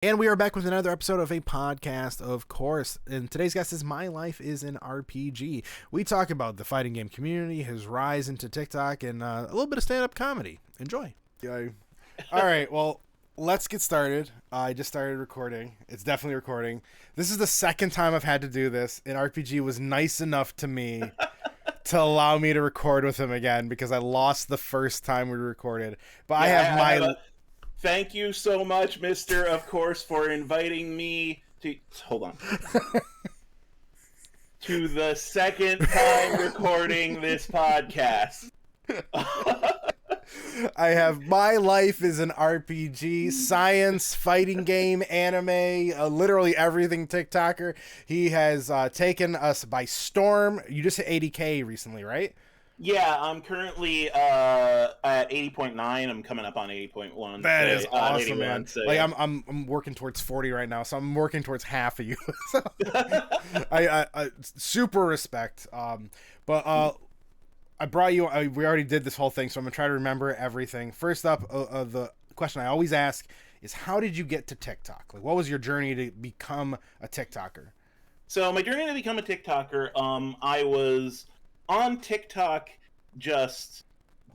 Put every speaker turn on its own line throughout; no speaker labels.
And we are back with another episode of a podcast, of course. And today's guest is My Life is an RPG. We talk about the fighting game community, his rise into TikTok, and a little bit of stand-up comedy. Enjoy. Yeah. All right, well, let's get started. I just started recording. It's definitely recording. This is the second time I've had to do this, and RPG was nice enough to me to allow me to record with him again because I lost the first time we recorded. But yeah, I have my...
Thank you so much, Mr. Of course, for inviting me to... Hold on. To the second time recording this podcast.
I have My Life is an RPG, science, fighting game, anime, literally everything TikToker. He has taken us by storm. You just hit 80K recently, right?
Yeah, I'm currently at 80.9. I'm coming up on 80.1.
That is awesome, 81, man.
So,
like
yeah.
I'm working towards 40 right now, so I'm working towards half of you. So, I super respect. But I brought you. We already did this whole thing, so I'm gonna try to remember everything. First up, the question I always ask is, how did you get to TikTok? Like, what was your journey to become a TikToker?
So my journey to become a TikToker, I was on TikTok just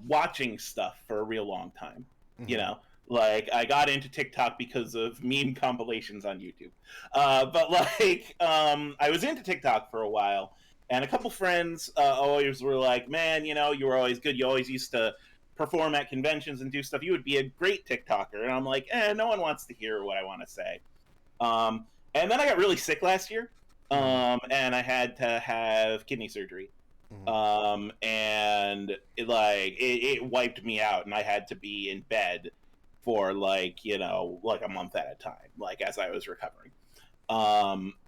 watching stuff for a real long time. Mm-hmm. You know, like I got into TikTok because of meme compilations on YouTube. But like I was into TikTok for a while, and a couple friends always were like, man, you know, you were always good. You always used to perform at conventions and do stuff. You would be a great TikToker. And I'm like, no one wants to hear what I want to say. And then I got really sick last year, and I had to have kidney surgery. Mm-hmm. And it wiped me out, and I had to be in bed for like a month at a time, like as I was recovering.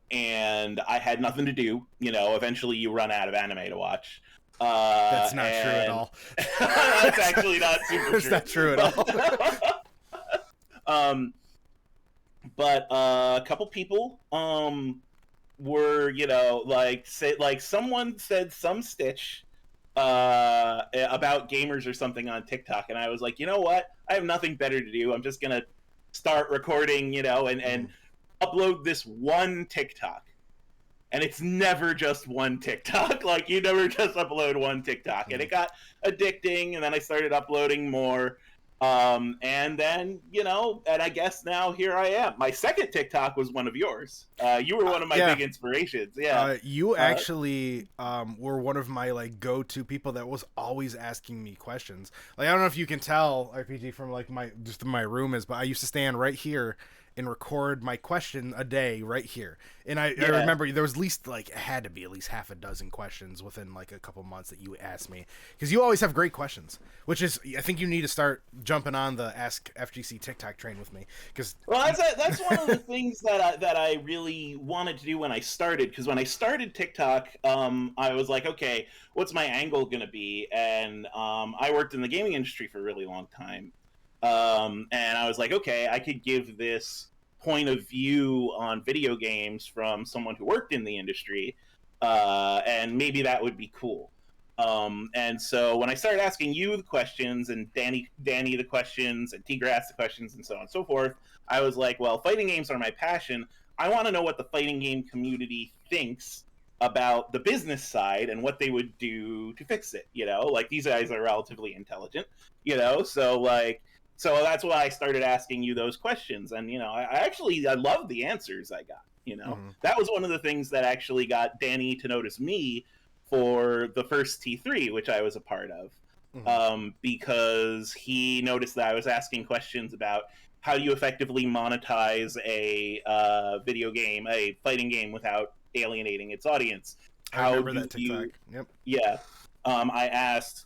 And I had nothing to do. You know, eventually you run out of anime to watch.
That's not true at all.
That's actually not super true.
That's not true at
all. But a couple people were, someone said some stitch about gamers or something on TikTok, and I was like, you know what? I have nothing better to do. I'm just gonna start recording, and upload this one TikTok. And it's never just one TikTok. Like, you never just upload one TikTok. And it got addicting, and then I started uploading more. And then, and I guess now here I am. My second TikTok was one of yours. You were one of my big inspirations. Yeah.
You actually were one of my go-to people that was always asking me questions. Like, I don't know if you can tell, RPG, from my room is, but I used to stand right here and record my question a day right here. And I remember there was at least had to be at least half a dozen questions within a couple months that you asked me, because you always have great questions, which is, I think you need to start jumping on the Ask FGC TikTok train with me.
That's one of the things that I really wanted to do when I started, because when I started TikTok, I was like, okay, what's my angle going to be? And I worked in the gaming industry for a really long time. And I was like, okay, I could give this point of view on video games from someone who worked in the industry, and maybe that would be cool. And so when I started asking you the questions, and Danny the questions, and Tigrass the questions, and so on and so forth, I was like, well, fighting games are my passion. I want to know what the fighting game community thinks about the business side and what they would do to fix it. These guys are relatively intelligent, so that's why I started asking you those questions. And, I love the answers I got, Mm-hmm. That was one of the things that actually got Danny to notice me for the first T3, which I was a part of, mm-hmm. Because he noticed that I was asking questions about how you effectively monetize a video game, a fighting game, without alienating its audience.
I remember that TikTok. Yep.
Yeah. I asked,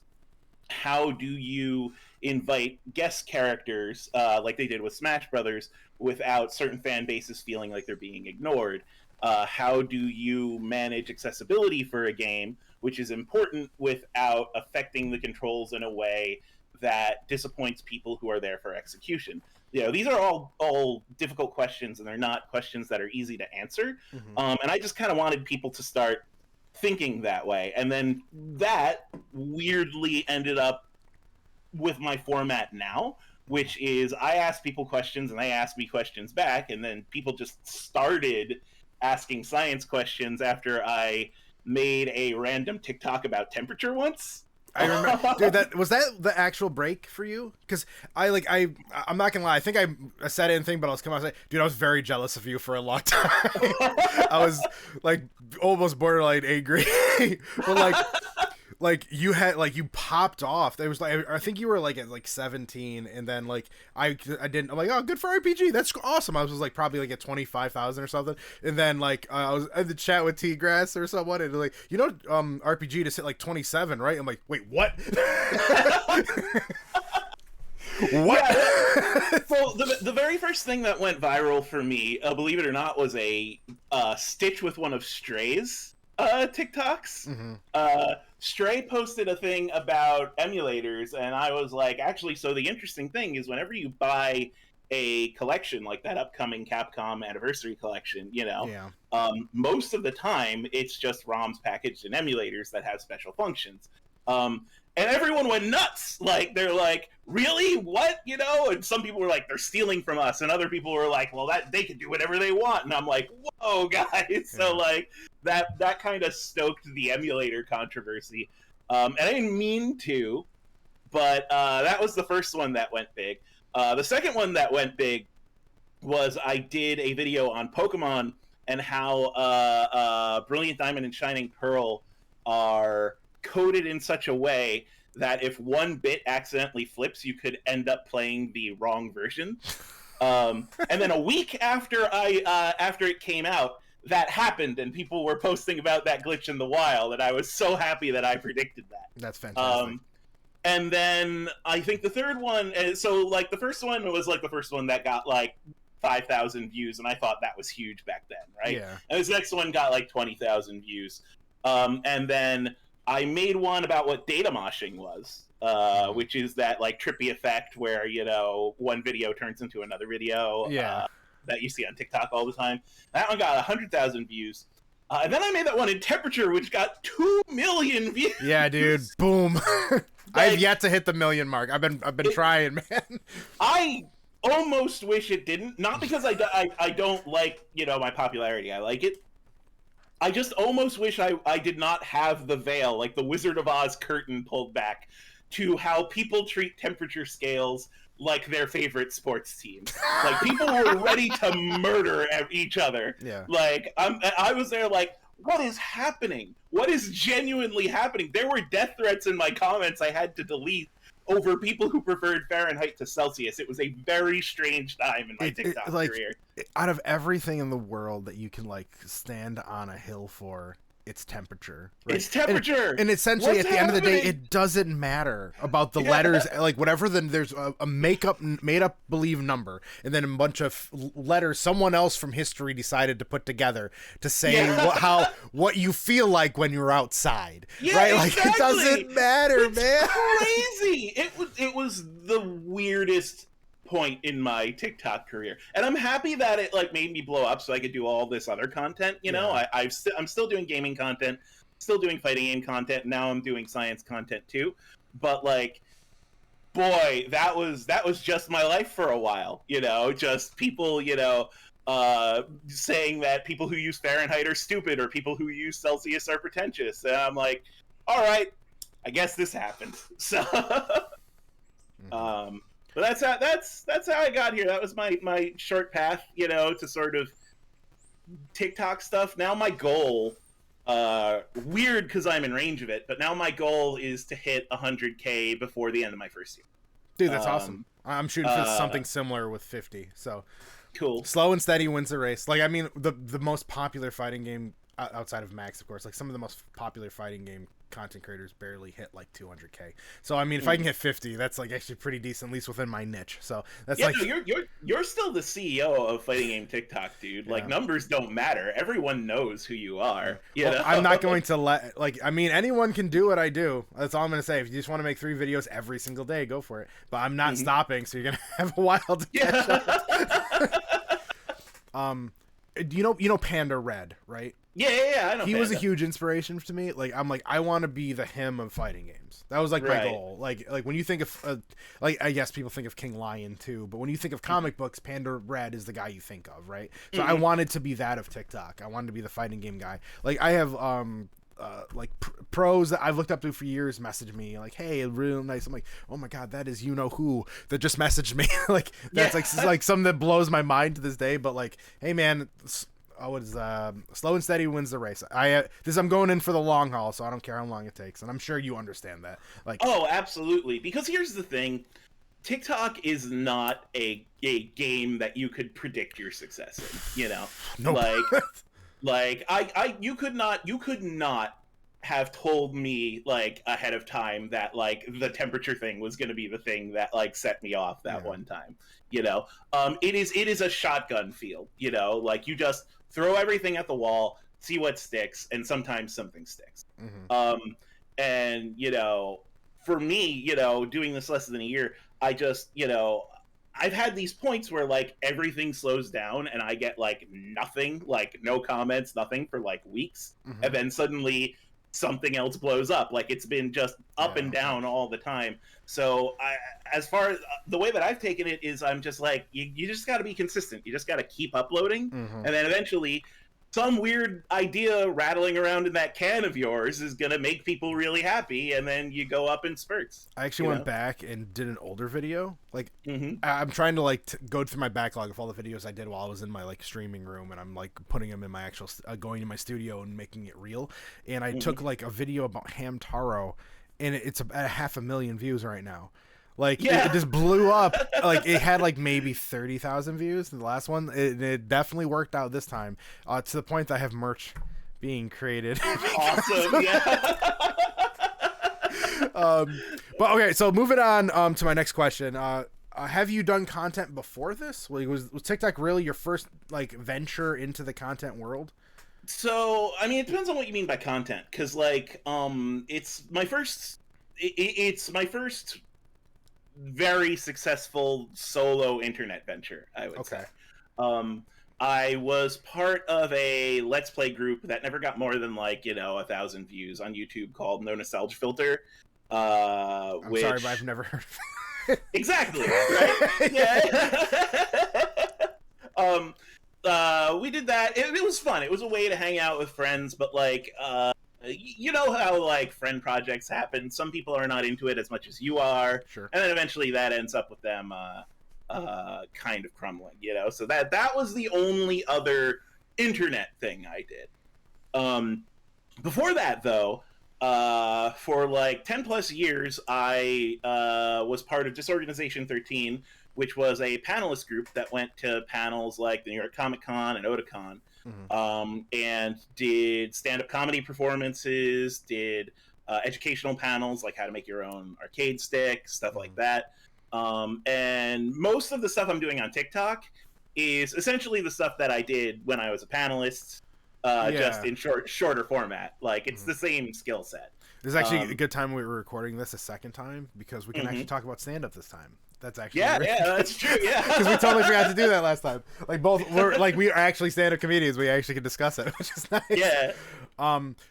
how do you invite guest characters like they did with Smash Brothers without certain fan bases feeling like they're being ignored? How do you manage accessibility for a game, which is important, without affecting the controls in a way that disappoints people who are there for execution? These are all difficult questions, and they're not questions that are easy to answer. Mm-hmm. And I just kind of wanted people to start thinking that way. And then that weirdly ended up with my format now, which is I ask people questions and they ask me questions back, and then people just started asking science questions after I made a random TikTok about temperature once.
I remember, dude. That was the actual break for you, because I'm not gonna lie. I think I said anything, but I was coming out and say, dude, I was very jealous of you for a long time. I was like almost borderline angry, but like you had you popped off. There was I think you were at 17, and then I didn't. I'm like, oh, good for RPG. That's awesome. I was like probably at 25,000 or something, and then I was in the chat with T Grass or someone, and RPG just hit 27, right? I'm like, wait, what? What?
Yeah, so the very first thing that went viral for me, believe it or not, was a Stitch with one of Stray's TikToks.
Mm-hmm.
Stray posted a thing about emulators, and I was like, actually, so the interesting thing is whenever you buy a collection like that upcoming Capcom Anniversary Collection, most of the time it's just ROMs packaged in emulators that have special functions. And everyone went nuts. They're like, really? What? And some people were like, they're stealing from us. And other people were like, well, that they can do whatever they want. And I'm like, whoa, guys. Yeah. So that kind of stoked the emulator controversy. And I didn't mean to, but that was the first one that went big. The second one that went big was I did a video on Pokemon and how Brilliant Diamond and Shining Pearl are coded in such a way that if one bit accidentally flips, you could end up playing the wrong version. And then a week after after it came out, that happened, and people were posting about that glitch in the wild, and I was so happy that I predicted that.
That's fantastic.
And then I think the third one, so the first one was the first one that got 5,000 views, and I thought that was huge back then, right?
Yeah.
And this next one got 20,000 views. And then I made one about what data moshing was, which is that trippy effect where one video turns into another video that you see on TikTok all the time. That one got 100,000 views, and then I made that one in temperature, which got 2 million views.
Yeah, dude, boom! I've yet to hit the million mark. I've been trying, man.
I almost wish it didn't, not because I don't like my popularity. I like it. I just almost wish I did not have the veil, the Wizard of Oz curtain pulled back to how people treat temperature scales like their favorite sports team. People were ready to murder each other.
Yeah.
I was there what is happening? What is genuinely happening? There were death threats in my comments I had to delete over people who preferred Fahrenheit to Celsius. It was a very strange time in my TikTok career.
Out of everything in the world that you can stand on a hill for, it's temperature. Right?
It's temperature.
And essentially,
What's
at the end of the day,
happening?
it doesn't matter about the letters. Whatever. Then there's a made up believe number, and then a bunch of letters someone else from history decided to put together to say what you feel like when you're outside.
Yeah,
right?
Exactly.
It doesn't matter, man.
Crazy. It was the weirdest point in my TikTok career, and I'm happy that it made me blow up so I could do all this other content. I'm still doing gaming content, still doing fighting game content. Now I'm doing science content too, but boy, that was just my life for a while. Just people saying that people who use Fahrenheit are stupid or people who use Celsius are pretentious, and I'm like, all right, I guess this happened. So but that's how I got here. That was my short path, to sort of TikTok stuff. Now my goal, weird because I'm in range of it, but now my goal is to hit 100K before the end of my first year.
Dude, that's awesome. I'm shooting for something similar with 50. So
cool.
Slow and steady wins the race. The most popular fighting game outside of Max, of course, some of the most popular fighting game content creators barely hit 200K. So if I can hit 50, that's actually pretty decent, at least within my niche. So that's
you're still the CEO of fighting game TikTok, dude. Numbers don't matter. Everyone knows who you are.
I'm not going to let anyone can do what I do. That's all I'm going to say. If you just want to make 3 videos every single day, go for it. But I'm not stopping, so you're going to have a while to catch up. you know Panda Red, right?
Yeah, I know
He was a
Panda.
huge inspiration to me. Like I'm like I want to be the him of fighting games. That was like my
Right.
goal. Like when you think of like I guess people think of King Lion too, but when you think of comic books, Panda Red is the guy you think of, right? So I wanted to be that of TikTok. I wanted to be the fighting game guy. Like I have like pros that I've looked up to for years message me like, hey, real nice. I'm like, oh my god, that is you know who that just messaged me. Like that's like something that blows my mind to this day. But like, hey man, what is slow and steady wins the race. I'm going in for the long haul, so I don't care how long it takes, and I'm sure you understand that. Like,
oh, absolutely. Because here's the thing: TikTok is not a game that you could predict your success in. You know,
nope.
like you could not have told me like ahead of time that like the temperature thing was going to be the thing that like set me off that one time. You know, it is a shotgun field. You know, like you just throw everything at the wall, see what sticks, and sometimes something sticks. And you know, for me, you know, doing this less than a year, I just, you know, I've had these points where like everything slows down and I get like nothing, like no comments, nothing for like weeks, and then suddenly something else blows up. Like it's been just up and down all the time. So as far as the way that I've taken it is, I'm just like, you just got to be consistent. You just got to keep uploading, and then eventually some weird idea rattling around in that can of yours is going to make people really happy, and then you go up in spurts.
I actually went back and did an older video. Like, I'm trying to like go through my backlog of all the videos I did while I was in my like streaming room, and I'm like putting them in my actual going to my studio and making it real. And I took like a video about Hamtaro, and it's at 500,000 views right now. Like it just blew up. Like it had like maybe 30,000 views. The last one, it definitely worked out this time. To the point that I have merch being created.
Awesome, yeah.
But okay, so moving on to my next question. Have you done content before this? Was TikTok really your first like venture into the content world?
So I mean, it depends on what you mean by content, because like it's my first. It's my first very successful solo internet venture, I would say. I was part of a Let's Play group that never got more than like, you know, 1,000 views on YouTube called No Nostalgia Filter.
I'm sorry, but I've never heard of it.
Exactly, right? Yeah. We did that. It was fun. It was a way to hang out with friends, but like, you know how like friend projects happen. Some people are not into it as much as you are,
sure,
and then eventually that ends up with them kind of crumbling. You know, so that was the only other internet thing I did. Before that, though, for like 10 plus years, I was part of Disorganization 13, which was a panelist group that went to panels like the New York Comic Con and Otakon. And did stand-up comedy performances, did educational panels like how to make your own arcade stick, stuff like that. And most of the stuff I'm doing on TikTok is essentially the stuff that I did when I was a panelist, just in shorter format. Like it's the same skill set.
This is actually a good time we were recording this a second time because we can actually talk about stand-up this time. That's actually
that's true. Yeah,
because we totally forgot to do that last time. Like we are actually stand-up comedians. We actually can discuss it, which is nice.
Yeah.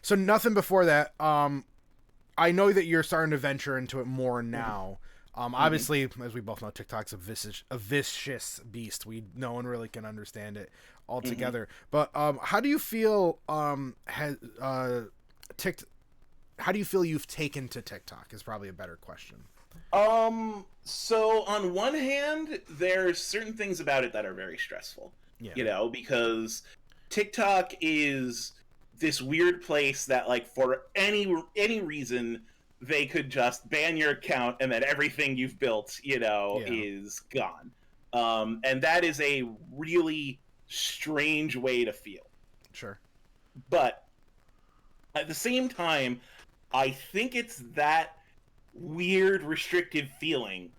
So nothing before that. I know that you're starting to venture into it more now. Obviously, as we both know, TikTok's a vicious beast. No one really can understand it altogether. But how do you feel? How do you feel you've taken to TikTok? Is probably a better question.
So on one hand, there's certain things about it that are very stressful, you know, because TikTok is this weird place that like for any reason they could just ban your account and then everything you've built, you know, is gone. And that is a really strange way to feel.
Sure.
But at the same time, I think it's that weird restrictive feeling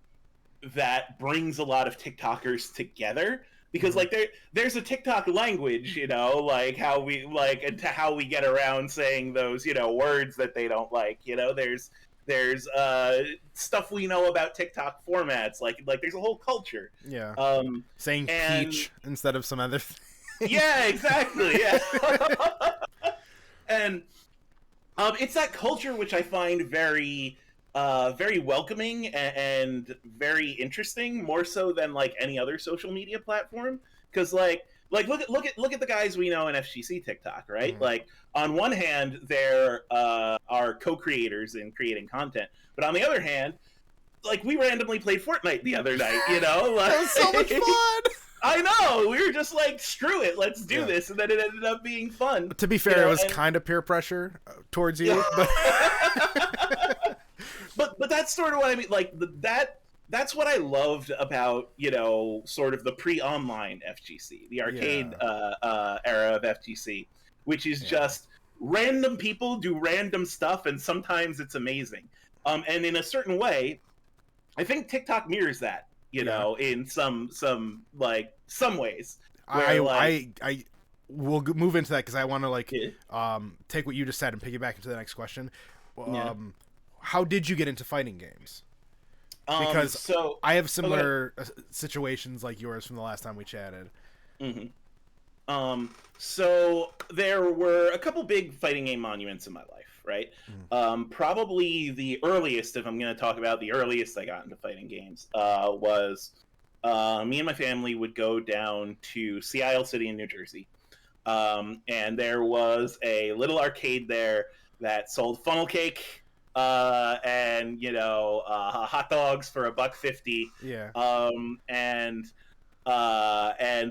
that brings a lot of TikTokers together, because like there's a TikTok language, you know, like how we get around saying those, you know, words that they don't like, you know, there's stuff we know about TikTok formats, like there's a whole culture,
saying peach instead of some other thing.
Yeah, exactly. Yeah. And it's that culture which I find very very welcoming and very interesting, more so than like any other social media platform. Because look at the guys we know in FGC TikTok, right?
Mhm.
Like on one hand, they're are co-creators in creating content, but on the other hand, like we randomly played Fortnite the other night, you know?
That was so much fun.
I know, we were just like, screw it, let's do this, and then it ended up being fun.
To be fair,
you know?
it was kind of peer pressure towards you, but
but that's sort of what I mean. Like that's what I loved about, you know, sort of the pre-online FGC, the arcade era of FGC, which is just random people do random stuff, and sometimes it's amazing. And in a certain way, I think TikTok mirrors that, you know, in some ways. Where,
I will move into that because I want to take what you just said and piggyback into the next question. How did you get into fighting games? Because I have similar situations like yours from the last time we chatted.
Mm-hmm. So there were a couple big fighting game monuments in my life, right? Probably the earliest, if I'm going to talk about the earliest I got into fighting games, was me and my family would go down to Sea Isle City in New Jersey. And there was a little arcade there that sold funnel cake, and you know, hot dogs for $1.50.
Yeah.
And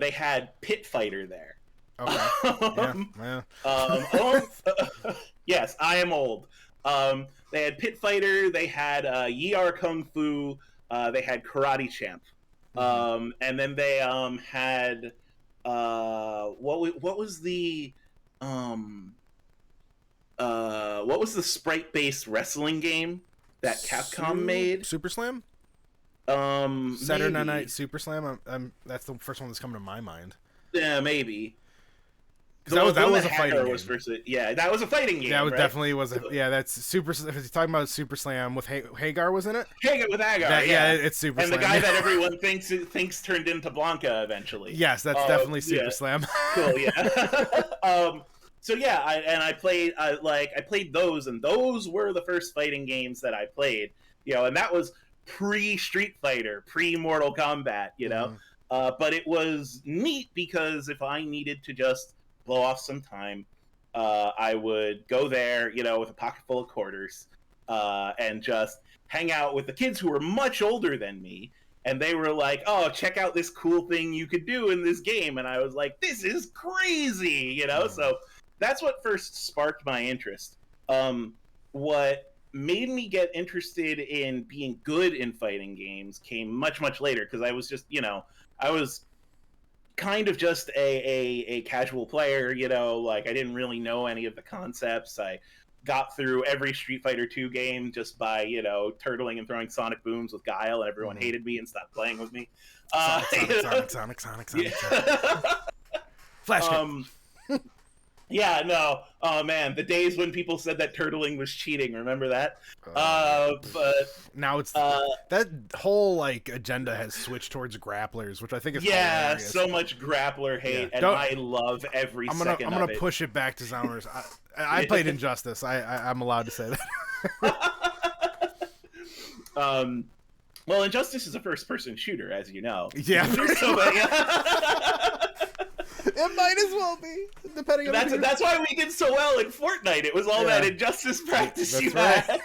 they had Pit Fighter there.
Okay.
Yes, I am old. They had Pit Fighter. They had Yi Ar Kung Fu. They had Karate Champ. And then they had what was the sprite-based wrestling game that Capcom made?
Super Slam?
Saturday
Night Super Slam? That's the first one that's coming to my mind.
Yeah, maybe.
That was a fighting game.
That was a fighting game.
That was
right?
definitely was. That's Super. If you're talking about Super Slam with Hagar was in it.
With Hagar,
it's Super Slam.
And the guy that everyone thinks turned into Blanca eventually.
Yes, that's definitely Super Slam.
Cool, yeah. So yeah, I played those, and those were the first fighting games that I played. You know, and that was pre Street Fighter, pre Mortal Kombat. You know, but it was neat because if I needed to just blow off some time, I would go there, you know, with a pocket full of quarters, and just hang out with the kids who were much older than me. And they were like, "Oh, check out this cool thing you could do in this game," and I was like, "This is crazy," you know. So that's what first sparked my interest. What made me get interested in being good in fighting games came much later, because I was just, you know, I was kind of just a casual player, you know, like I didn't really know any of the concepts. I got through every Street Fighter 2 game just by, you know, turtling and throwing sonic booms with Guile, and everyone hated me and stopped playing with me.
Sonic. Flash
Yeah, no. Oh man, the days when people said that turtling was cheating. Remember that? But
now it's that whole like agenda has switched towards grapplers, which I think is hilarious.
So much grappler hate, and I love every second of it.
I'm gonna push it back to Zowners. I played Injustice. I'm allowed to say that.
Well, Injustice is a first-person shooter, as you know.
Yeah.
There's so many.
It might as well be, depending on.
That's why we did so well in Fortnite. It was all that Injustice practice you had.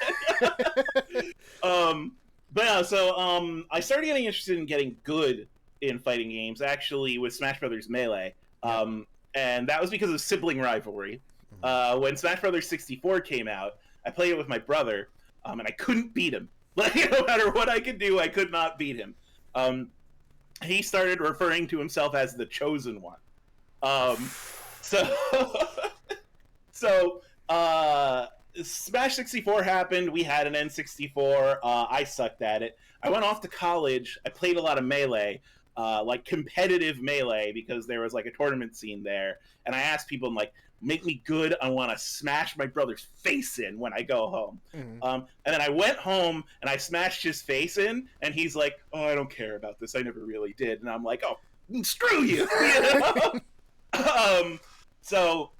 But yeah, so I started getting interested in getting good in fighting games, actually, with Smash Brothers Melee, and that was because of sibling rivalry. When Smash Brothers 64 came out, I played it with my brother, and I couldn't beat him. Like, no matter what I could do, I could not beat him. He started referring to himself as the Chosen One. So Smash 64 happened. We had an N64. I sucked at it. I went off to college. I played a lot of Melee, like competitive Melee, because there was like a tournament scene there. And I asked people, I'm like, make me good. I want to smash my brother's face in when I go home. And then I went home and I smashed his face in, and he's like, "Oh, I don't care about this. I never really did." And I'm like, "Oh, screw you." You know? So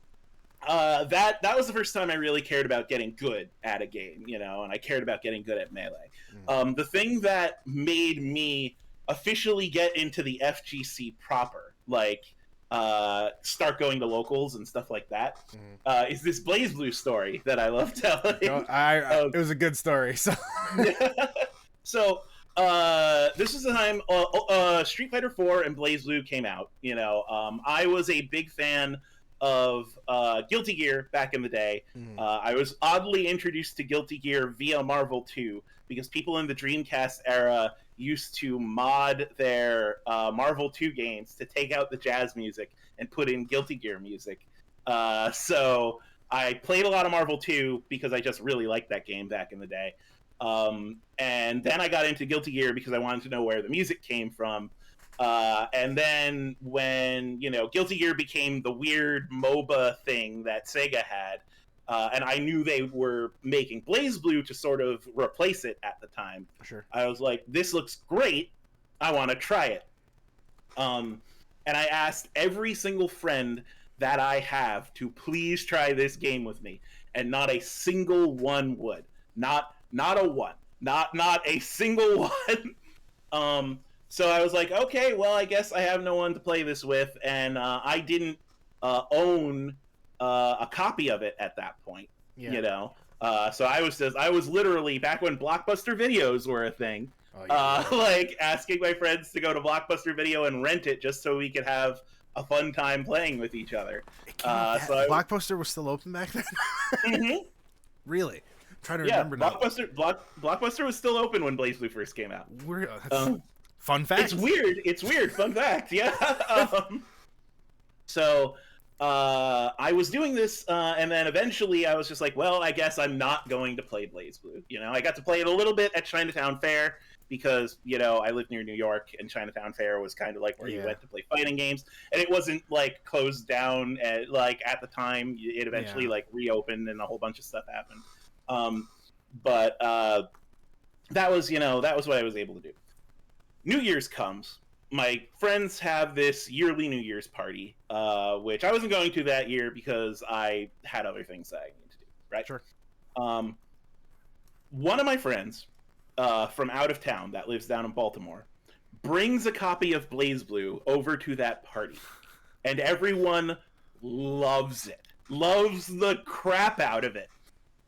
that was the first time I really cared about getting good at a game, you know, and I cared about getting good at Melee. The thing that made me officially get into the FGC proper, like start going to locals and stuff like that, is this BlazBlue story that I love telling.
It was a good story. So,
so this was the time Street Fighter 4 and BlazBlue came out. You know, I was a big fan of Guilty Gear back in the day. I was oddly introduced to Guilty Gear via Marvel 2 because people in the Dreamcast era used to mod their Marvel 2 games to take out the jazz music and put in Guilty Gear music. So I played a lot of Marvel 2 because I just really liked that game back in the day. And then I got into Guilty Gear because I wanted to know where the music came from. And then when, you know, Guilty Gear became the weird MOBA thing that Sega had, and I knew they were making BlazBlue to sort of replace it at the time.
Sure.
I was like, this looks great. I want to try it. And I asked every single friend that I have to please try this game with me, and not a single one would. Not a one. Not a single one. So I was like, okay, well, I guess I have no one to play this with, and I didn't own a copy of it at that point, you know. So I was literally back when Blockbuster videos were a thing, like asking my friends to go to Blockbuster Video and rent it just so we could have a fun time playing with each other.
Blockbuster was still open back then. Really? I'm trying to remember now.
Blockbuster was still open when BlazBlue first came out.
Fun fact.
It's weird. Fun fact. Yeah. So I was doing this, and then eventually I was just like, well, I guess I'm not going to play BlazBlue. You know, I got to play it a little bit at Chinatown Fair because, you know, I lived near New York, and Chinatown Fair was kind of like where you went to play fighting games, and it wasn't like closed down at the time. It eventually like reopened, and a whole bunch of stuff happened. But that was what I was able to do. New Year's comes. My friends have this yearly New Year's party, which I wasn't going to that year because I had other things that I needed to do, right?
Sure.
One of my friends from out of town that lives down in Baltimore brings a copy of BlazBlue over to that party, and everyone loves it. Loves the crap out of it.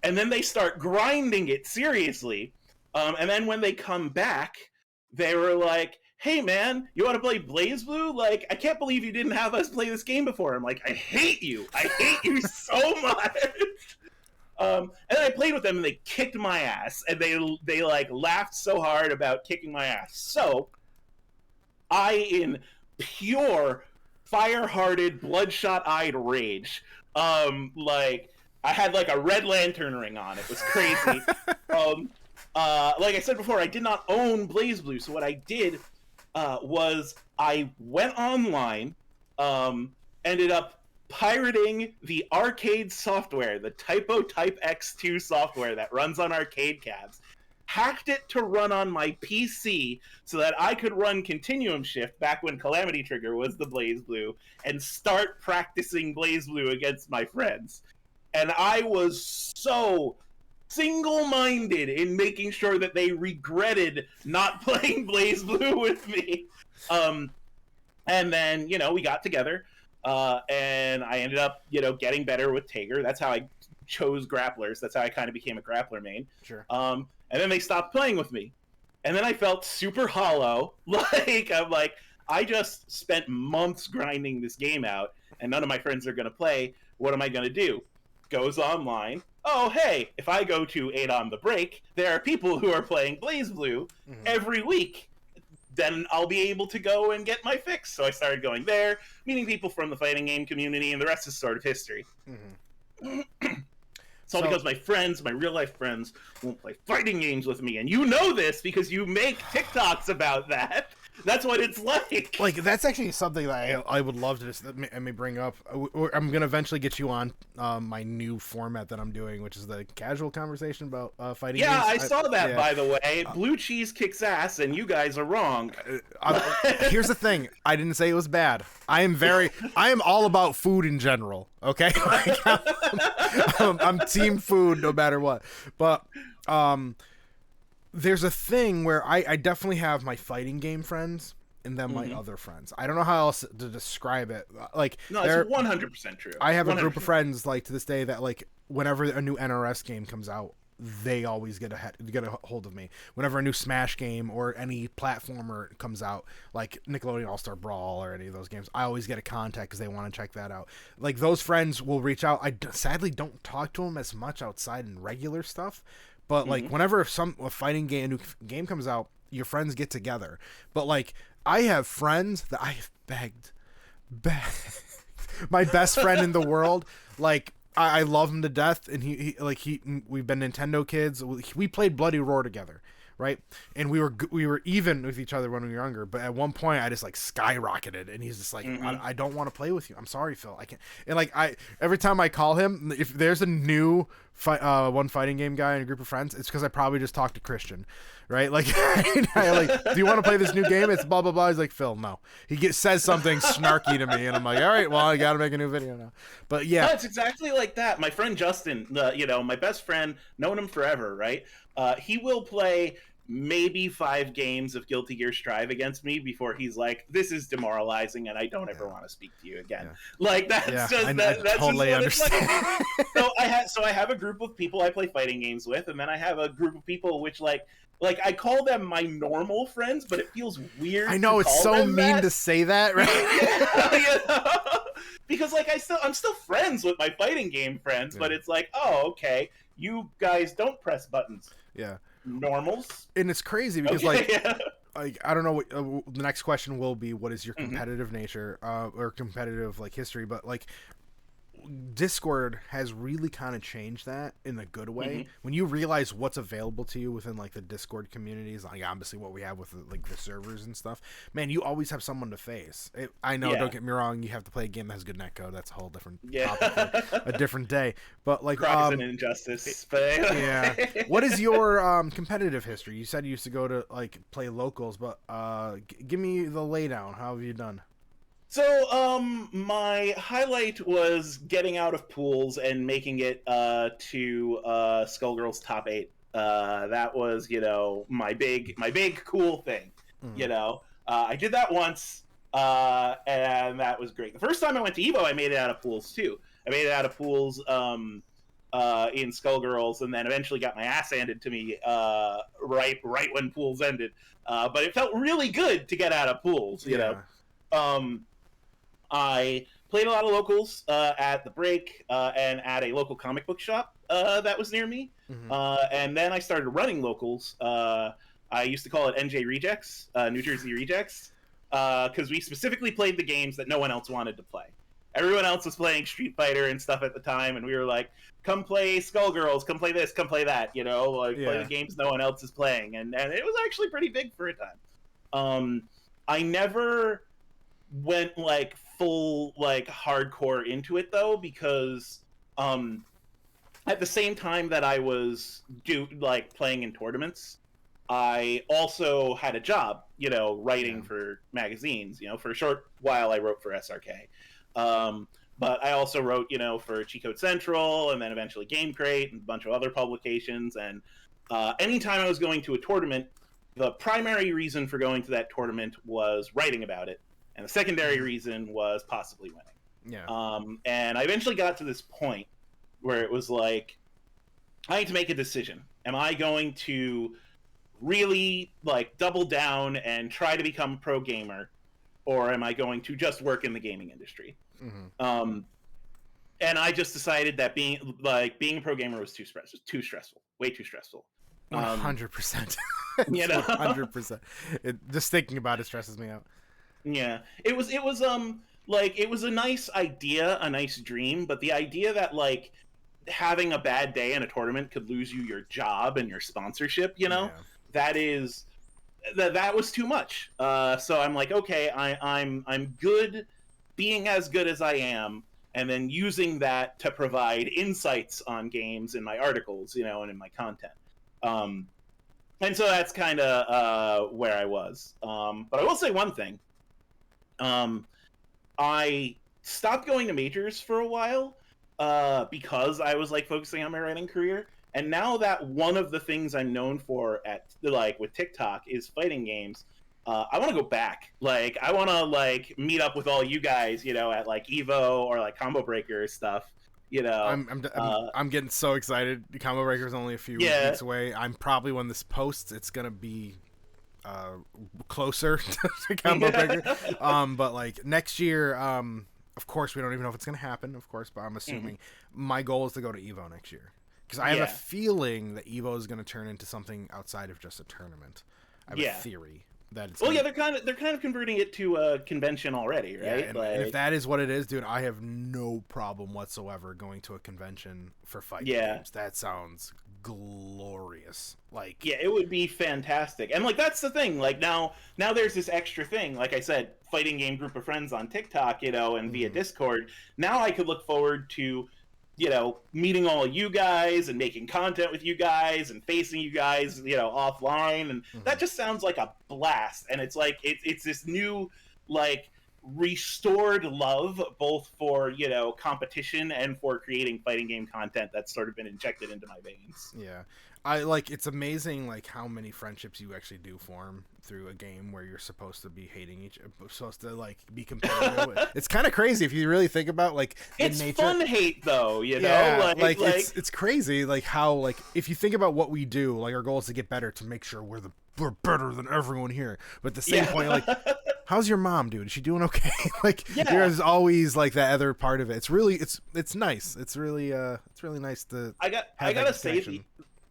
And then they start grinding it seriously, and then when they come back, they were like, hey man, you want to play BlazBlue? Like, I can't believe you didn't have us play this game before. I'm like, I hate you so much. And then I played with them, and they kicked my ass, and they like laughed so hard about kicking my ass. So I, in pure fire-hearted, bloodshot-eyed rage, like I had like a Red Lantern ring on. It was crazy. Like I said before, I did not own BlazBlue, so what I did was I went online, ended up pirating the arcade software, the Typo Type X2 software that runs on arcade cabs, hacked it to run on my PC so that I could run Continuum Shift back when Calamity Trigger was the BlazBlue, and start practicing BlazBlue against my friends. And I was so single-minded in making sure that they regretted not playing BlazBlue with me. And then, you know, we got together, and I ended up, you know, getting better with Tager. That's how I chose grapplers. That's how I kind of became a grappler main.
Sure.
And then they stopped playing with me. And then I felt super hollow. Like, I'm like, I just spent months grinding this game out, and none of my friends are going to play. What am I going to do? Goes online. Oh, hey, if I go to 8 on the Break, there are people who are playing BlazBlue every week. Then I'll be able to go and get my fix. So I started going there, meeting people from the fighting game community, and the rest is sort of history. It's all because my friends, my real-life friends, won't play fighting games with me. And you know this because you make TikToks about that. That's what it's like.
Like, that's actually something that I would love to just let me bring up. I'm gonna eventually get you on my new format that I'm doing, which is the casual conversation about fighting games.
Yeah, I saw that, by the way. Blue cheese kicks ass, and you guys are wrong.
Here's the thing. I didn't say it was bad. I am all about food in general, okay? Like, I'm team food no matter what. But there's a thing where I definitely have my fighting game friends and then my other friends. I don't know how else to describe it. Like,
no, it's 100% true.
I have
100%.
a group of friends, like, to this day that, like, whenever a new NRS game comes out, they always get a hold of me. Whenever a new Smash game or any platformer comes out, like Nickelodeon All-Star Brawl or any of those games, I always get a contact because they want to check that out. Like, those friends will reach out. I sadly don't talk to them as much outside in regular stuff, but like whenever a fighting game, a new game comes out, your friends get together. But like, I have friends that I have begged my best friend in the world, like, I love him to death, and we've been Nintendo kids. We played Bloody Roar together, right? And we were even with each other when we were younger. But at one point, I just like skyrocketed, and he's just like, I don't want to play with you. I'm sorry, Phil. I can't. And like, every time I call him, if there's a new one fighting game guy in a group of friends, it's because I probably just talked to Christian, right? Like, I like, do you want to play this new game? It's blah blah blah. He's like, Phil, no. He says something snarky to me, and I'm like, all right, well, I got to make a new video now. But yeah,
no, it's exactly like that. My friend Justin, my best friend, known him forever, right? He will play maybe 5 games of Guilty Gear Strive against me before he's like, this is demoralizing and I don't ever want to speak to you again. Like, that's just that's
totally
just what
understand.
it's like. So I have a group of people I play fighting games with, and then I have a group of people which like I call them my normal friends, but it feels weird.
I know, it's so mean to say that, right?
Because like I'm still friends with my fighting game friends, but it's like, oh, okay, you guys don't press buttons.
Yeah.
Normals.
And it's crazy because like I don't know what the next question will be. What is your competitive nature or competitive like history? But like, Discord has really kind of changed that in a good way. When you realize what's available to you within like the Discord communities, like obviously what we have with like the servers and stuff, man, you always have someone to face. I know, don't get me wrong, you have to play a game that has good netcode. That's a whole different topic for a different day. But like,
Croc is an injustice.
Yeah. What is your competitive history? You said you used to go to like play locals, but give me the laydown. How have you done?
So, my highlight was getting out of pools and making it to Skullgirls top 8. That was, my big cool thing. I did that once, and that was great. The first time I went to Evo, I made it out of pools too. I made it out of pools in Skullgirls, and then eventually got my ass handed to me right when pools ended. But it felt really good to get out of pools, you know. I played a lot of locals at the break and at a local comic book shop that was near me. And then I started running locals. I used to call it NJ Rejects, New Jersey Rejects, because we specifically played the games that no one else wanted to play. Everyone else was playing Street Fighter and stuff at the time, and we were like, come play Skullgirls, come play this, come play that, play the games no one else is playing. And it was actually pretty big for a time. I never went like full like hardcore into it though, because at the same time that I was playing in tournaments, I also had a job, writing for magazines. For a short while I wrote for SRK, but I also wrote for Cheat Code Central, and then eventually Game Crate and a bunch of other publications. And anytime I was going to a tournament, the primary reason for going to that tournament was writing about it, and the secondary reason was possibly winning. And I eventually got to this point where it was like, I need to make a decision. Am I going to really double down and try to become a pro gamer, or am I going to just work in the gaming industry? And I just decided that being a pro gamer was too stressful, way too stressful.
100%. 100%. Just thinking about it stresses me out.
Yeah, it was a nice idea, a nice dream, but the idea that having a bad day in a tournament could lose you your job and your sponsorship, that is that was too much. So I'm like, okay, I'm good being as good as I am, and then using that to provide insights on games in my articles, and in my content. And so that's kind of where I was. But I will say one thing. I stopped going to majors for a while because I was like focusing on my writing career. And now that one of the things I'm known for with TikTok is fighting games, I want to go back. Like, I want to meet up with all you guys, at like Evo or like Combo Breaker stuff.
I'm getting so excited. The Combo Breaker is only a few weeks away. I'm probably, when this posts, it's gonna be closer to Combo Breaker. But like next year, of course, we don't even know if it's gonna happen, of course, but I'm assuming my goal is to go to Evo next year, because I have a feeling that Evo is gonna turn into something outside of just a tournament. I have a theory that it's
they're kind of converting it to a convention already, right?
Yeah, and if that is what it is, dude, I have no problem whatsoever going to a convention for fighting games. That sounds glorious.
It would be fantastic. And that's the thing. Now there's this extra thing. Like I said, fighting game group of friends on TikTok, and via Discord. Now I could look forward to meeting all of you guys and making content with you guys and facing you guys, offline. And that just sounds like a blast. And it's it's this new, restored love, both for, competition and for creating fighting game content that's sort of been injected into my veins.
Yeah. It's amazing, how many friendships you actually do form through a game where you're supposed to be hating supposed to, be competitive. It's kind of crazy if you really think about,
it's nature. Fun hate, though,
Yeah, it's crazy, how, if you think about what we do, our goal is to get better, to make sure we're better than everyone here. But at the same point, how's your mom, dude? Is she doing okay? There's always, that other part of it. It's really, it's nice. It's really nice to
I gotta say,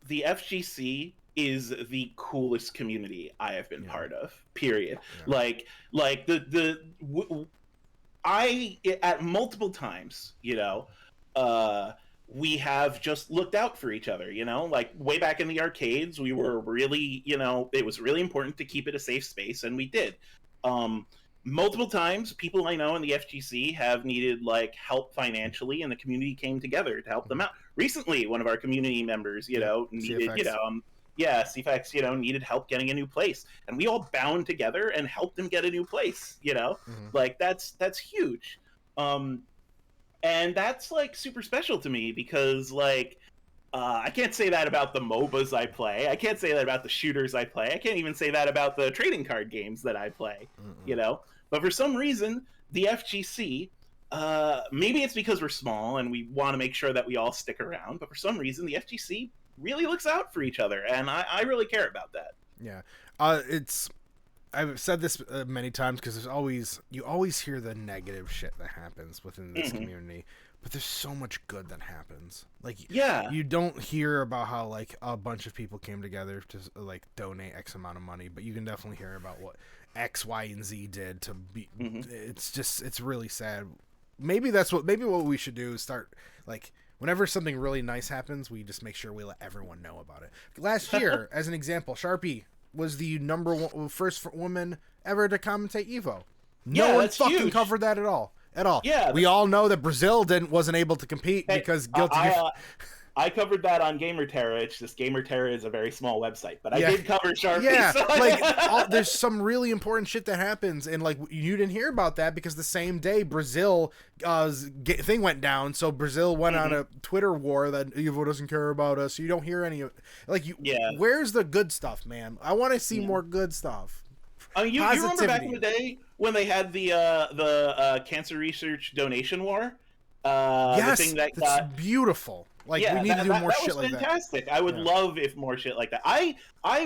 the FGC is the coolest community I have been part of, period. Yeah. I at multiple times, we have just looked out for each other, way back in the arcades, we were really, it was really important to keep it a safe space, and we did. Multiple times, people I know in the FGC have needed help financially, and the community came together to help them out. Recently, one of our community members, needed, CFX, needed help getting a new place, and we all bound together and helped him get a new place. That's huge, and that's super special to me, because I can't say that about the MOBAs I play. I can't say that about the shooters I play. I can't even say that about the trading card games that I play. But for some reason, the FGC, maybe it's because we're small and we want to make sure that we all stick around, but for some reason, the FGC really looks out for each other, and I really care about that.
Yeah. I've said this many times, because you always hear the negative shit that happens within this community, but there's so much good that happens. You don't hear about how a bunch of people came together to donate X amount of money, but you can definitely hear about what X, Y, and Z did to be. It's really sad. Maybe what we should do is start whenever something really nice happens, we just make sure we let everyone know about it. Last year, as an example, Sharpie was the first woman ever to commentate Evo. No one fucking huge. Covered that at all. Yeah, we all know that Brazil wasn't able to compete because guilty.
I covered that on Gamerterra. It's just Gamerterra is a very small website, but I did cover Sharpie. Yeah,
so. There's some really important shit that happens, and you didn't hear about that because the same day Brazil thing went down, so Brazil went on a Twitter war that Evo doesn't care about us. So you don't hear any of Where's the good stuff, man? I want to see more good stuff.
You remember back in the day when they had the cancer research donation war?
Yes,
the thing
that's beautiful. We need to do more shit like that. That was
fantastic. I would love if more shit like that. I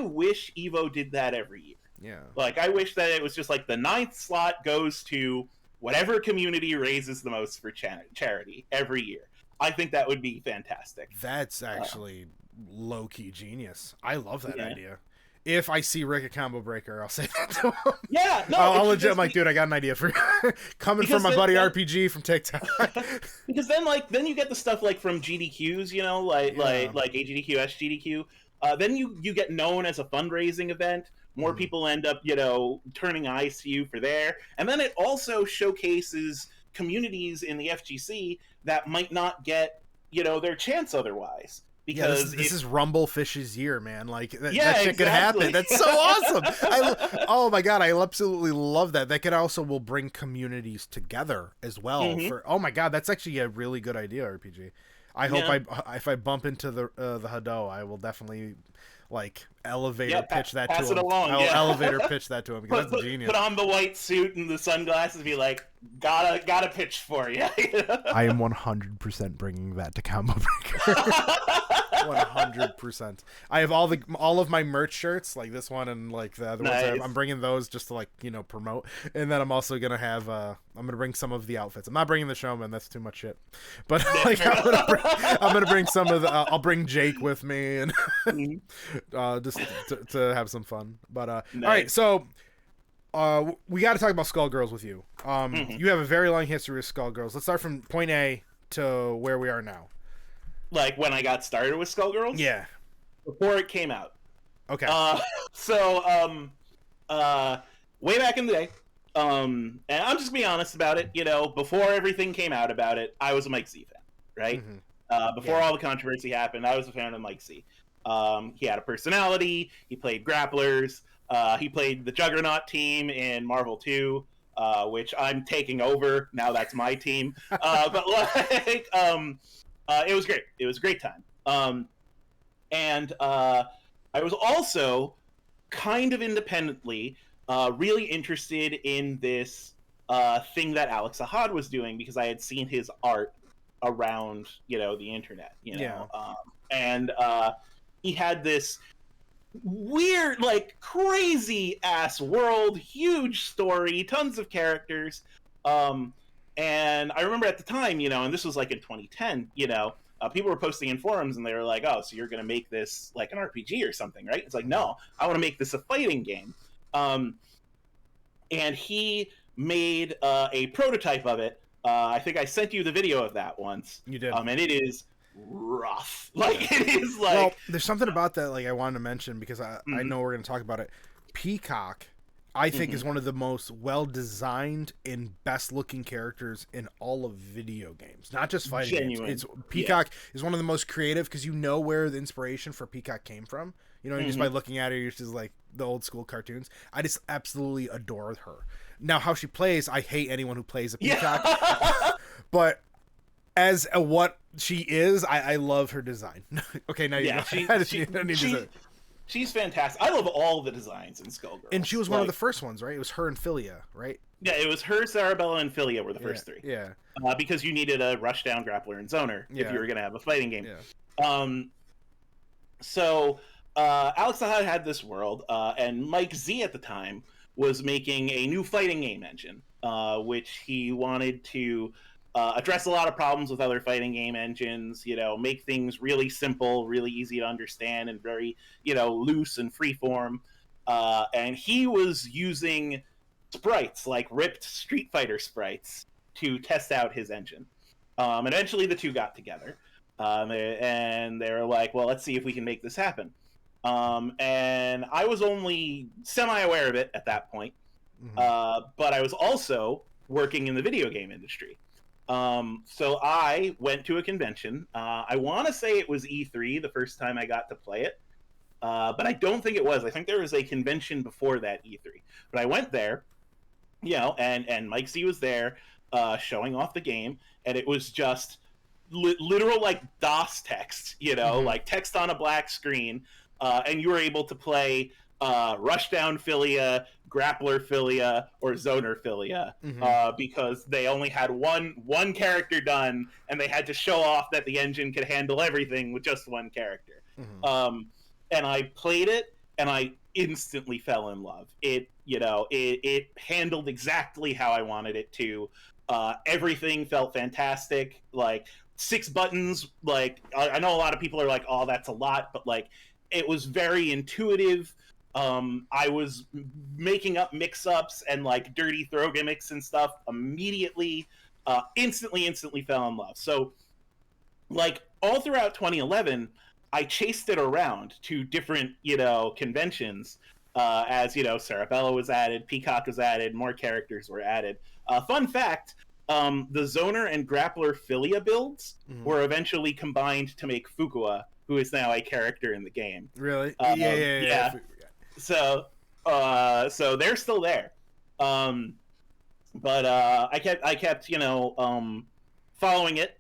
wish Evo did that every year.
Yeah.
I wish that it was just the 9th slot goes to whatever community raises the most for charity every year. I think that would be fantastic.
That's actually low-key genius. I love that idea. If I see Rick at Combo Breaker, I'll say that to him.
Yeah, no.
I'll legit, dude, I got an idea for you. Coming from my buddy RPG from TikTok.
Because then you get the stuff from GDQs, like AGDQ, SGDQ. Then you get known as a fundraising event More people end up, turning eyes to you for there. And then it also showcases communities in the FGC that might not get, their chance otherwise. Because
this is Rumblefish's year, man. Like that shit could
exactly.
happen. That's so awesome. Oh my god, I absolutely love that. That could also will bring communities together as well. Oh my god, that's actually a really good idea, RPG. I hope if I bump into the Hado, I will definitely elevator pitch that
pass
to
it
him.
along.
I'll elevator pitch that to him because that's genius.
Put on the white suit and the sunglasses and be like, gotta pitch for you.
I am 100% bringing that to Combo Breaker. 100%. I have all of my merch shirts, like this one and like the other ones. I'm bringing those just to promote, and then I'm also gonna have I'm gonna bring some of the outfits. I'm not bringing the showman; that's too much shit. But I'm gonna bring some of the. I'll bring Jake with me and just to have some fun. But all right, so. We got to talk about Skullgirls with you. You have a very long history with Skullgirls. Let's start from point A to where we are now.
Like when I got started with Skullgirls?
Yeah.
Before it came out.
Okay.
Way back in the day, and I'm just being honest about it, before everything came out about it, I was a Mike Z fan, right? Before all the controversy happened, I was a fan of Mike Z. He had a personality, he played grapplers, he played the Juggernaut team in Marvel 2, which I'm taking over, now that's my team. But it was great. It was a great time. And I was also kind of independently really interested in this thing that Alex Ahad was doing because I had seen his art around, the internet, and he had this weird, crazy ass world, huge story, tons of characters. And I remember at the time, and this was in 2010, people were posting in forums and they were like, oh, so you're going to make this like an RPG or something, right? It's like, no, I want to make this a fighting game. And he made a prototype of it. I think I sent you the video of that once.
You did.
And it is rough. It is
well, there's something about that I wanted to mention because I know we're going to talk about it. Peacock, I think, is one of the most well-designed and best-looking characters in all of video games. Not just fighting games. Peacock is one of the most creative because you know where the inspiration for Peacock came from. Just by looking at her, you're just like the old-school cartoons. I just absolutely adore her. Now, how she plays, I hate anyone who plays a Peacock. Yeah. But as what she is, I love her design. Okay, now you know.
She's fantastic. I love all the designs in Skullgirls.
And she was one of the first ones, right? It was her and Philia, right?
Yeah, it was her, Sarabella, and Philia were the first three.
Yeah.
Because you needed a rushdown, grappler, and zoner if you were going to have a fighting game.
Yeah.
So Alex Ahad had this world, and Mike Z at the time was making a new fighting game engine, which he wanted to address a lot of problems with other fighting game engines, make things really simple, really easy to understand, and very, loose and freeform. And he was using sprites, like ripped Street Fighter sprites, to test out his engine. Eventually the two got together, and they were like, well, let's see if we can make this happen. And I was only semi-aware of it at that point, but I was also working in the video game industry. So I went to a convention. I want to say it was E3 the first time I got to play it, but I don't think it was. I think there was a convention before that E3. But I went there, and Mike Z was there showing off the game, and it was just literal DOS text, like text on a black screen, and you were able to play Rushdown Philia, Grappler Philia, or Zoner Philia, because they only had one character done, and they had to show off that the engine could handle everything with just one character. And I played it, and I instantly fell in love. It handled exactly how I wanted it to. Everything felt fantastic. 6 buttons. I know a lot of people are like, "Oh, that's a lot," but it was very intuitive. I was making up mix-ups and dirty throw gimmicks and stuff immediately. Instantly fell in love. So all throughout 2011, I chased it around to different, conventions, as you know, Sarabella was added, Peacock was added, more characters were added. Fun fact: the Zoner and Grappler Philia builds were eventually combined to make Fukua, who is now a character in the game.
Really?
Yeah. So they're still there. But I kept following it,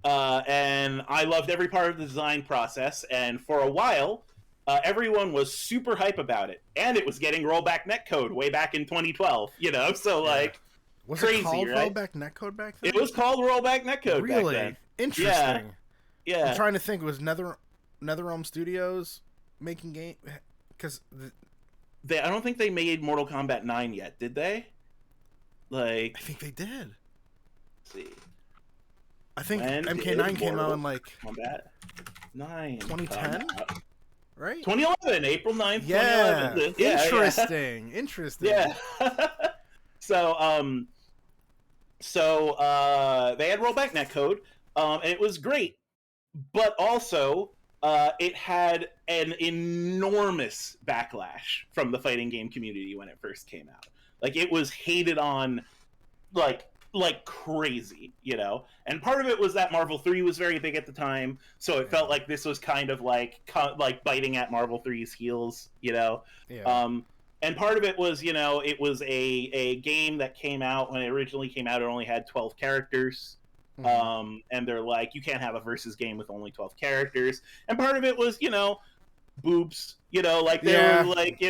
and I loved every part of the design process. And for a while, everyone was super hype about it, and it was getting rollback netcode way back in 2012. So like,
was
crazy,
it called
right?
rollback netcode back then?
It was called rollback netcode.
Really
back then.
interesting.
Yeah.
I'm trying to think. Was NetherRealm Studios making game? Because
I don't think they made Mortal Kombat 9 yet, did they? Like,
I think they did.
Let's see.
I think MK9 came out in like
Kombat 9
2010, right?
2011, April 9th.
Yeah.
2011.
Interesting. Interesting.
Yeah. So they had rollback netcode, and it was great, but also it had an enormous backlash from the fighting game community when it first came out. Like, it was hated on like crazy, and part of it was that Marvel 3 was very big at the time, so it felt like this was kind of like biting at Marvel 3's heels, and part of it was, it was a game that came out. When it originally came out, it only had 12 characters, and they're like, you can't have a versus game with only 12 characters, and part of it was, boobs, like they were like,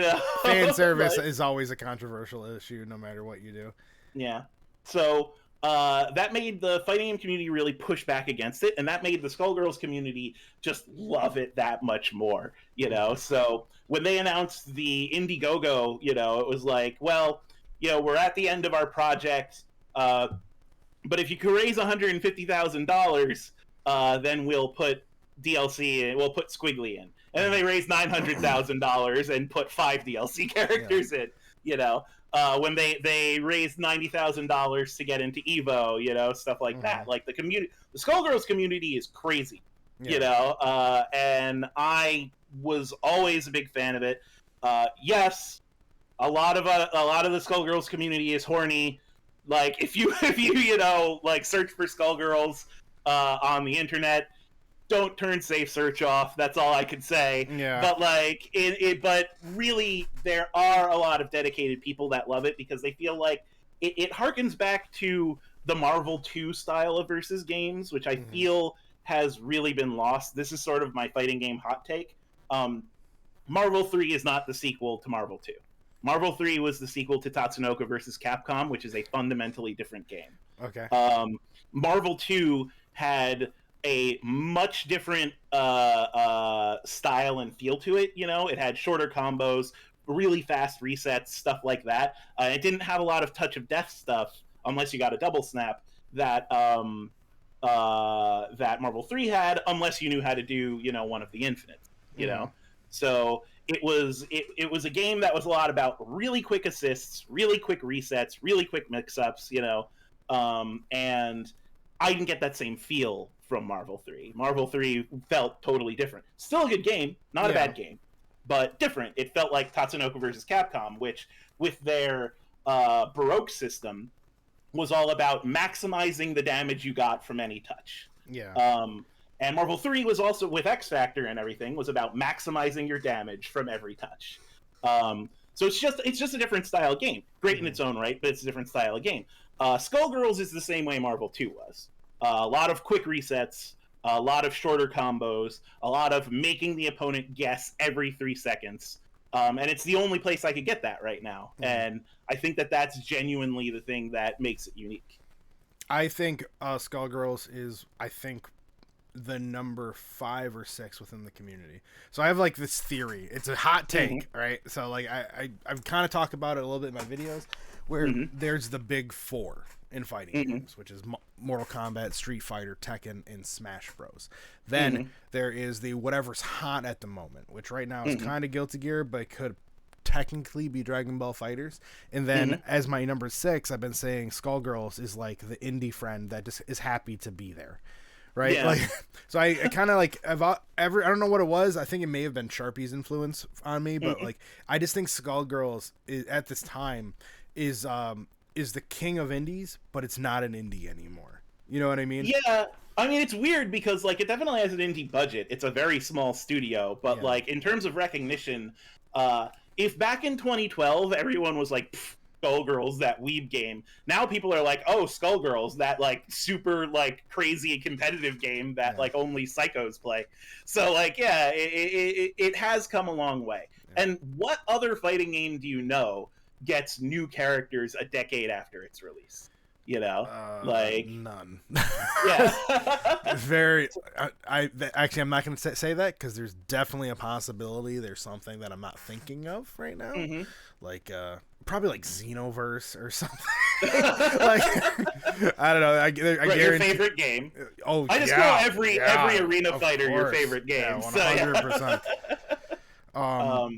fan service is always a controversial issue no matter what you do.
Yeah. So that made the fighting game community really push back against it, and that made the Skullgirls community just love it that much more, So when they announced the Indiegogo, it was like, well, we're at the end of our project, but if you could raise $150,000, then we'll put DLC in, we'll put Squiggly in. And then they raised $900,000 and put 5 DLC characters in, when they raised $90,000 to get into Evo, stuff like that. Like, the Skullgirls community is crazy, and I was always a big fan of it. Yes, a lot of the Skullgirls community is horny. Like, if you like search for Skullgirls on the internet, don't turn safe search off. That's all I could say.
Yeah.
But like but really, there are a lot of dedicated people that love it because they feel like it harkens back to the Marvel 2 style of versus games, which I feel has really been lost. This is sort of my fighting game hot take. Marvel 3 is not the sequel to Marvel 2. Marvel 3 was the sequel to Tatsunoko versus Capcom, which is a fundamentally different game.
Okay.
Marvel 2 had a much different style and feel to it. It had shorter combos, really fast resets, stuff like that. It didn't have a lot of touch of death stuff, unless you got a double snap, that that Marvel 3 had, unless you knew how to do one of the infinites. So it was a game that was a lot about really quick assists, really quick resets, really quick mix-ups. And I didn't get that same feel from Marvel 3. Marvel 3 felt totally different. Still a good game, not a bad game, but different. It felt like Tatsunoko versus Capcom, which, with their Baroque system, was all about maximizing the damage you got from any touch.
Yeah.
And Marvel 3 was also, with X Factor and everything, was about maximizing your damage from every touch. So it's just a different style game. Great in its own right, but it's a different style of game. Skullgirls is the same way Marvel 2 was. A lot of quick resets, a lot of shorter combos, a lot of making the opponent guess every 3 seconds. And it's the only place I could get that right now. And I think that that's genuinely the thing that makes it unique.
I think Skullgirls is, the number 5 or 6 within the community. So I have like this theory. It's a hot take, right? So like I've kind of talked about it a little bit in my videos, where there's the big 4 in fighting games, which is Mortal Kombat, Street Fighter, Tekken, and Smash Bros. Then there is the whatever's hot at the moment, which right now is kind of Guilty Gear, but could technically be Dragon Ball Fighters. And then as my number 6, I've been saying Skullgirls is like the indie friend that just is happy to be there, right?
Yeah.
Like, so I kind of like I don't know what it was. I think it may have been Sharpie's influence on me, but like I just think Skullgirls at this time is the king of indies, but it's not an indie anymore. You know what I mean?
Yeah. I mean, it's weird because like it definitely has an indie budget. It's a very small studio, but like in terms of recognition, if back in 2012 everyone was like Skullgirls, that weeb game, now people are like, oh, Skullgirls, that like super like crazy competitive game that like only psychos play. So like it has come a long way. And what other fighting game do you know gets new characters a decade after its release? You know, like
none.
Yeah.
Very. Actually, I'm not going to say that because there's definitely a possibility there's something that I'm not thinking of right now. Like probably like Xenoverse or something. Like I don't know. I guarantee
your favorite game.
Oh,
I just call every arena fighter your favorite game.
Yeah, 100%.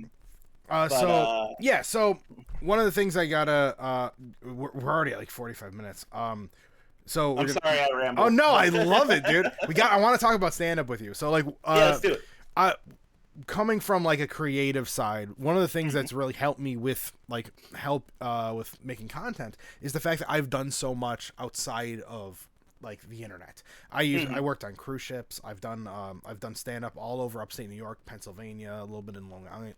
So one of the things I gotta we're already at like 45 minutes. So
I'm sorry I rambled.
Oh no, I love it, dude. I want to talk about stand up with you. So like
let's do it.
Coming from like a creative side, one of the things that's really helped me with with making content is the fact that I've done so much outside of like the internet. I worked on cruise ships. I've done stand up all over upstate New York, Pennsylvania, a little bit in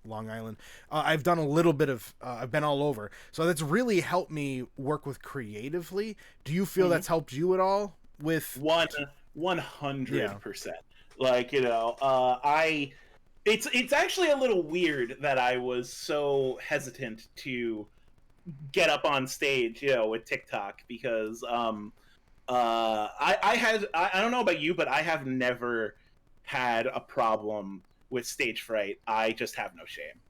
Long Island. I've done a little bit of I've been all over. So that's really helped me work with creatively. Do you feel that's helped you at all with
100%? Like, you know, it's actually a little weird that I was so hesitant to get up on stage, you know, with TikTok because I don't know about you, but I have never had a problem with stage fright. I just have no shame.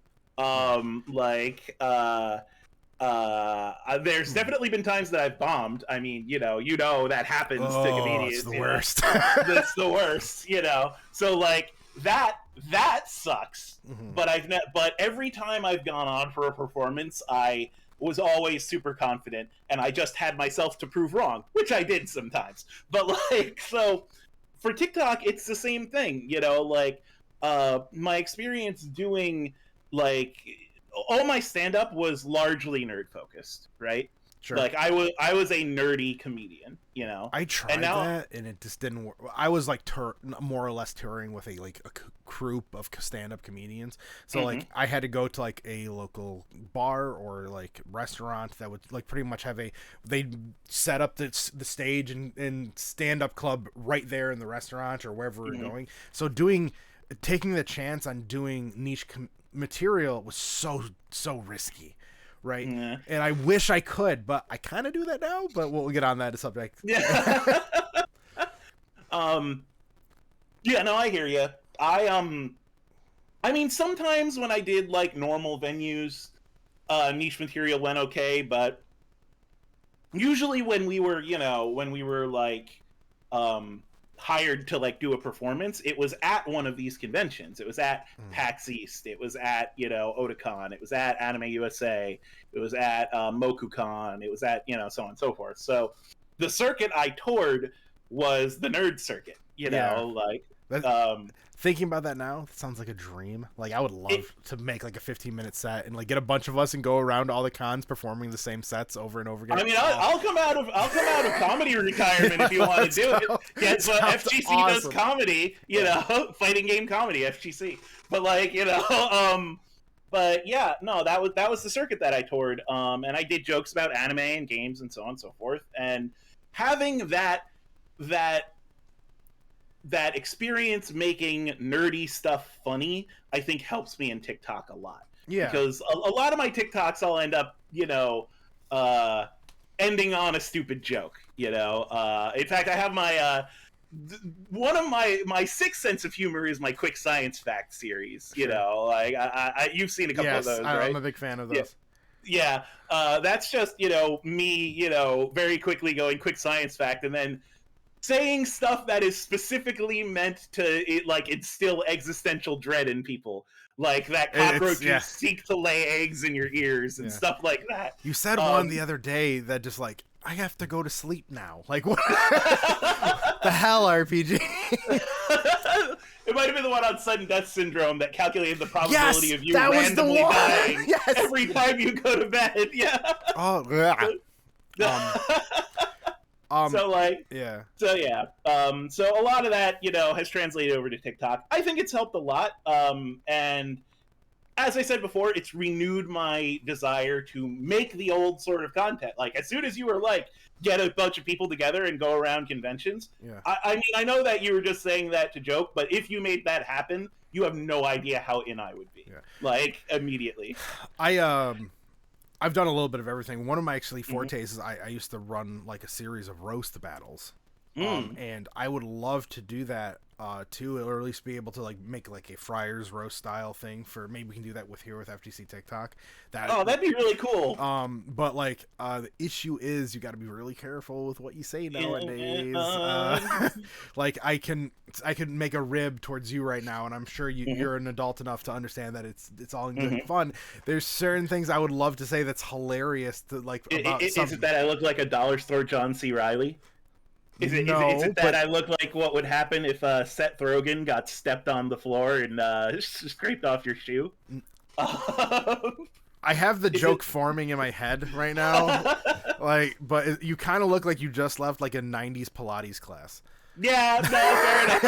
There's definitely been times that I've bombed. I mean, you know that happens to comedians.
It's the worst.
That's the worst, you know. So like that sucks. But every time I've gone on for a performance, I was always super confident, and I just had myself to prove wrong, which I did sometimes. But like, so for TikTok, it's the same thing, you know, like my experience doing like all my stand-up was largely nerd focused, right?
Sure.
Like I was a nerdy comedian, you know.
I tried that and it just didn't work. I was like more or less touring with a group of stand-up comedians. So like I had to go to like a local bar or like restaurant that would like pretty much have they'd set up the stage and stand-up club right there in the restaurant or wherever we're going. So taking the chance on doing niche material was so risky. Right. Yeah. And I wish I could, but I kind of do that now, but we'll get on that subject.
Yeah. Yeah, no, I hear you. I mean, sometimes when I did like normal venues, niche material went okay, but usually when we were like, hired to like do a performance, it was at one of these conventions. It was at PAX East, it was at, you know, Otakon, it was at Anime USA, it was at MokuCon, it was at, you know, so on and so forth. So the circuit I toured was the nerd circuit, you know, like
thinking about that now, it sounds like a dream. Like I would love to make like a 15-minute set and like get a bunch of us and go around all the cons performing the same sets over and over again.
I mean, I'll come out of comedy retirement if you want to do it. Yeah, but FGC does comedy, you know, fighting game comedy, FGC. But like, you know, but yeah, no, that was the circuit that I toured. And I did jokes about anime and games and so on and so forth. And having that experience making nerdy stuff funny, I think helps me in TikTok a lot. Yeah. Because a lot of my TikToks I'll end up, you know, ending on a stupid joke, you know. In fact, I have my one of my sixth sense of humor is my quick science fact series, you know. Like I you've seen a couple of those, right?
I'm a big fan of those.
Yeah. That's just, you know, me, you know, very quickly going quick science fact and then saying stuff that is specifically meant to like instill existential dread in people, like that cockroaches seek to lay eggs in your ears and stuff like that.
You said one the other day that just like, I have to go to sleep now. Like, what the hell RPG?
It might have been the one on sudden death syndrome that calculated the probability of you
that was the
randomly
one.
dying
Yes.
every time you go to bed. Yeah.
Oh, yeah.
So like,
yeah.
So yeah. So a lot of that, has translated over to TikTok. I think it's helped a lot. And as I said before, it's renewed my desire to make the old sort of content. Like, as soon as you were like, get a bunch of people together and go around conventions.
Yeah.
I mean, I know that you were just saying that to joke, but if you made that happen, you have no idea how in I would be.
Yeah.
Like, immediately.
I've done a little bit of everything. One of my actually fortes is I used to run like a series of roast battles. And I would love to do that too, or at least be able to like make like a Friars roast style thing for, maybe we can do that with FTC TikTok.
That'd be really cool.
But like the issue is you got to be really careful with what you say nowadays. Like I can make a rib towards you right now, and I'm sure you're an adult enough to understand that it's all in good fun. There's certain things I would love to say that's hilarious to like about
is it that I look like a dollar store John C. Reilly? Is it that I look like what would happen if Seth Rogen got stepped on the floor and scraped off your shoe?
I have the joke forming in my head right now, but you kind of look like you just left like a '90s Pilates class.
Yeah, no, fair enough.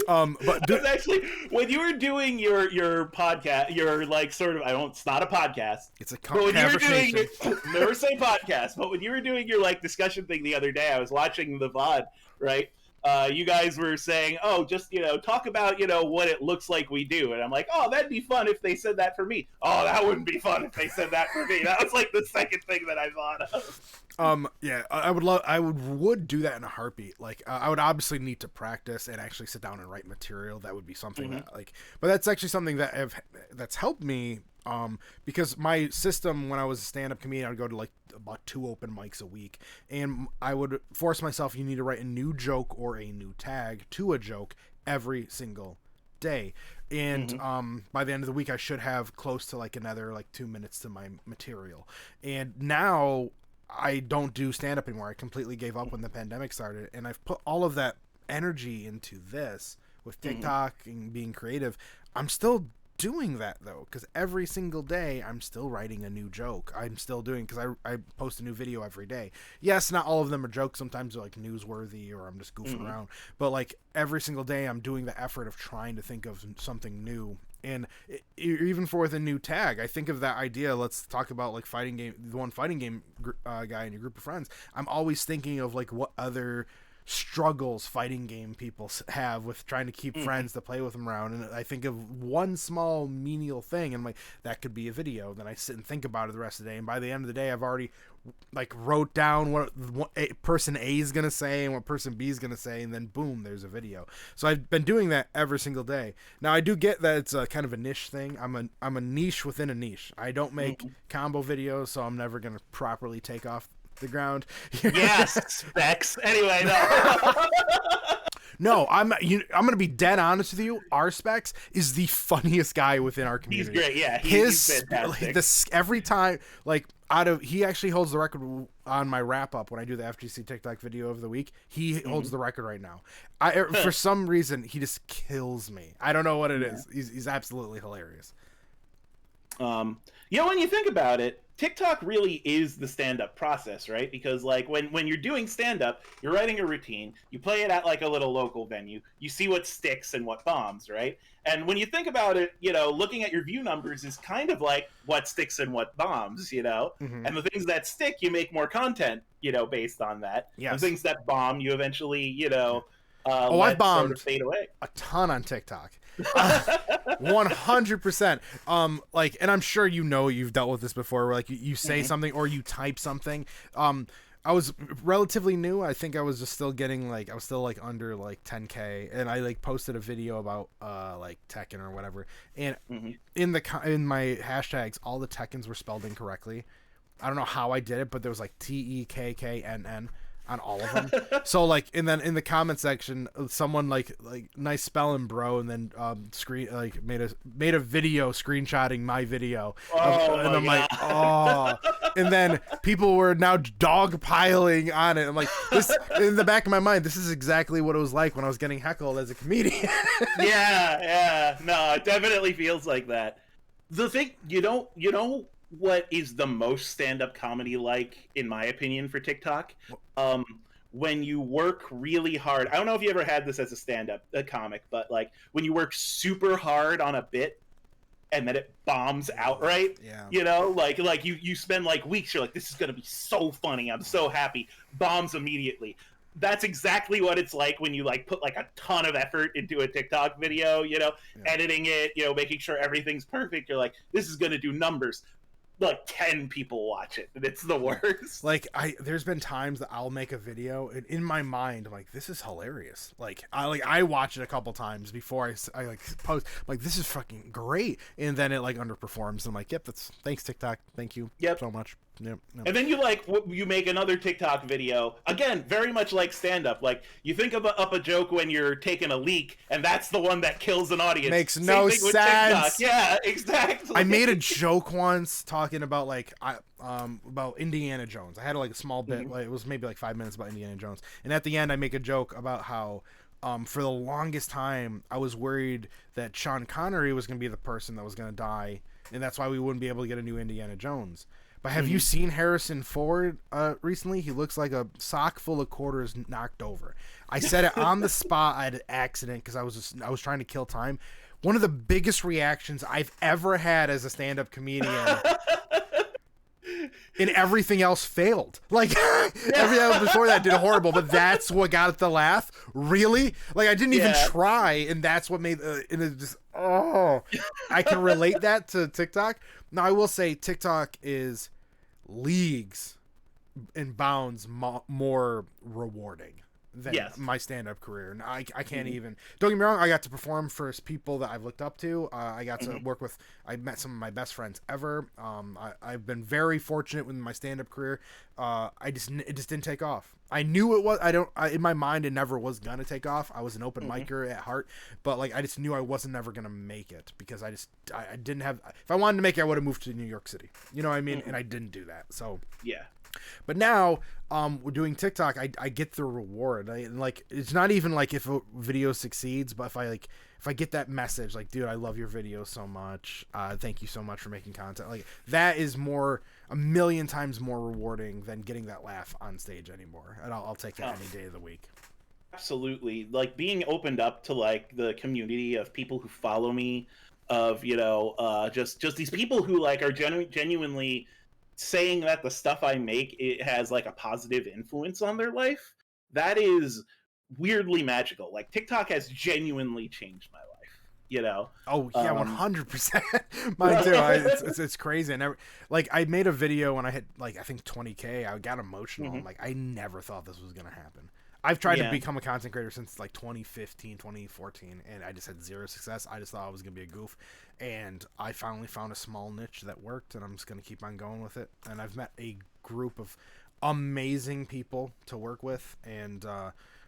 But actually, when you were doing your podcast, your like sort of, it's not a podcast.
It's a conversation.
Never say podcast, but when you were doing your like discussion thing the other day, I was watching the VOD, right? You guys were saying, oh, just, talk about, what it looks like we do. And I'm like, oh, that'd be fun if they said that for me. Oh, that wouldn't be fun if they said that for me. That was like the second thing that I thought of.
Yeah, I would do that in a heartbeat. Like, I would obviously need to practice and actually sit down and write material. That would be something that but that's actually something that's helped me. Because my system when I was a stand-up comedian, I would go to like about 2 open mics a week, and I would force myself, you need to write a new joke or a new tag to a joke every single day. And by the end of the week, I should have close to like another like 2 minutes to my material. And now I don't do stand-up anymore. I completely gave up when the pandemic started, and I've put all of that energy into this with TikTok and being creative. I'm still doing that though, because every single day I'm still writing a new joke. I'm still doing, because I post a new video every day. Yes, not all of them are jokes. Sometimes they're like newsworthy, or I'm just goofing around, but like every single day I'm doing the effort of trying to think of something new. And even for with a new tag, I think of that idea. Let's talk about like the one fighting game guy in your group of friends. I'm always thinking of like what other struggles fighting game people have with trying to keep friends to play with them around, and I think of one small menial thing, and like that could be a video. Then I sit and think about it the rest of the day, and by the end of the day I've already like wrote down what person A is gonna say and what person B is gonna say, and then boom, there's a video. So I've been doing that every single day. Now I do get that it's a kind of a niche thing. I'm a niche within a niche. I don't make combo videos, so I'm never gonna properly take off the ground.
Yes, specs. Anyway, no.
No, I'm gonna be dead honest with you. Our Specs is the funniest guy within our community.
He's great. Yeah, he's fantastic.
Every time, like he actually holds the record on my wrap up when I do the FGC TikTok video of the week. He holds the record right now. For some reason, he just kills me. I don't know what it is. He's absolutely hilarious.
When you think about it, TikTok really is the stand-up process, right? Because like when you're doing stand-up, you're writing a routine, you play it at like a little local venue, you see what sticks and what bombs, right? And when you think about it, looking at your view numbers is kind of like what sticks and what bombs, and the things that stick, you make more content, based on that.
Yes.
The things that bomb, you eventually,
I've bombed
sort of fade away.
a ton on TikTok. 100%. And I'm sure you've dealt with this before, where like you say something or you type something. I was relatively new. I think I was just still getting I was still like under like 10K, and I like posted a video about like Tekken or whatever, and in my hashtags all the Tekkens were spelled incorrectly. I don't know how I did it, but there was like TEKKNN. on all of them. So like, and then in the comment section, someone like nice spelling, bro, and then screen like made a video screenshotting my video, and I'm like, oh, and then people were now dogpiling on it. I'm like, this in the back of my mind, this is exactly what it was like when I was getting heckled as a comedian.
Yeah, no, it definitely feels like that. The thing, you know what is the most stand-up comedy like, in my opinion, for TikTok? When you work really hard. I don't know if you ever had this as a comic, but like when you work super hard on a bit and then it bombs outright.
Yeah.
You know, like you spend like weeks, you're like, this is gonna be so funny, I'm so happy. Bombs immediately. That's exactly what it's like when you like put like a ton of effort into a TikTok video, you know, editing it, you know, making sure everything's perfect. You're like, this is going to do numbers. Like 10 people watch it, and it's the worst.
Like there's been times that I'll make a video, and in my mind, I'm like, this is hilarious. Like I watch it a couple times before I like post. I'm like, this is fucking great, and then it like underperforms. I'm like, yep, thanks TikTok, thank you so much. Yep.
And then you make another TikTok video, again, very much like stand-up. Like, you think up a joke when you're taking a leak, and that's the one that kills an audience.
Makes no sense. TikTok.
Yeah, exactly.
I made a joke once talking about like about Indiana Jones. I had like a small bit, like, it was maybe like 5 minutes about Indiana Jones, and at the end I make a joke about how for the longest time I was worried that Sean Connery was going to be the person that was going to die, and that's why we wouldn't be able to get a new Indiana Jones. But have you seen Harrison Ford recently? He looks like a sock full of quarters knocked over. I said it on the spot. I had an accident because I was trying to kill time. One of the biggest reactions I've ever had as a stand-up comedian. And everything else failed. Like everything else before that did horrible, but that's what got the laugh. Really? Like I didn't even try, and that's what made and it just I can relate that to TikTok. Now I will say TikTok is leagues and bounds more rewarding than my stand-up career. And I can't even, don't get me wrong, I got to perform for people that I've looked up to. I got to work with, I met some of my best friends ever. I've been very fortunate with my stand-up career. It just didn't take off. I knew it was, in my mind, it never was gonna take off. I was an open micer at heart, but like, I just knew I wasn't never gonna make it because I didn't have, if I wanted to make it, I would have moved to New York City. You know what I mean? And I didn't do that. So,
yeah.
But now, we're doing TikTok. I get the reward. Like, it's not even like if a video succeeds, but if I get that message, like, dude, I love your video so much. Thank you so much for making content. Like, that is a million times more rewarding than getting that laugh on stage anymore. And I'll take that any day of the week.
Absolutely. Like, being opened up to like the community of people who follow me, of, you know, just these people who like are genuinely saying that the stuff I make, it has like a positive influence on their life. That is weirdly magical. Like, TikTok has genuinely changed my life, you know?
Oh yeah, 100%. Mine too. It's crazy. I made a video when I hit like, I think 20K. I got emotional. I'm like, I never thought this was gonna happen. I've tried to become a content creator since like 2015, 2014, and I just had zero success. I just thought I was going to be a goof, and I finally found a small niche that worked, and I'm just going to keep on going with it. And I've met a group of amazing people to work with, and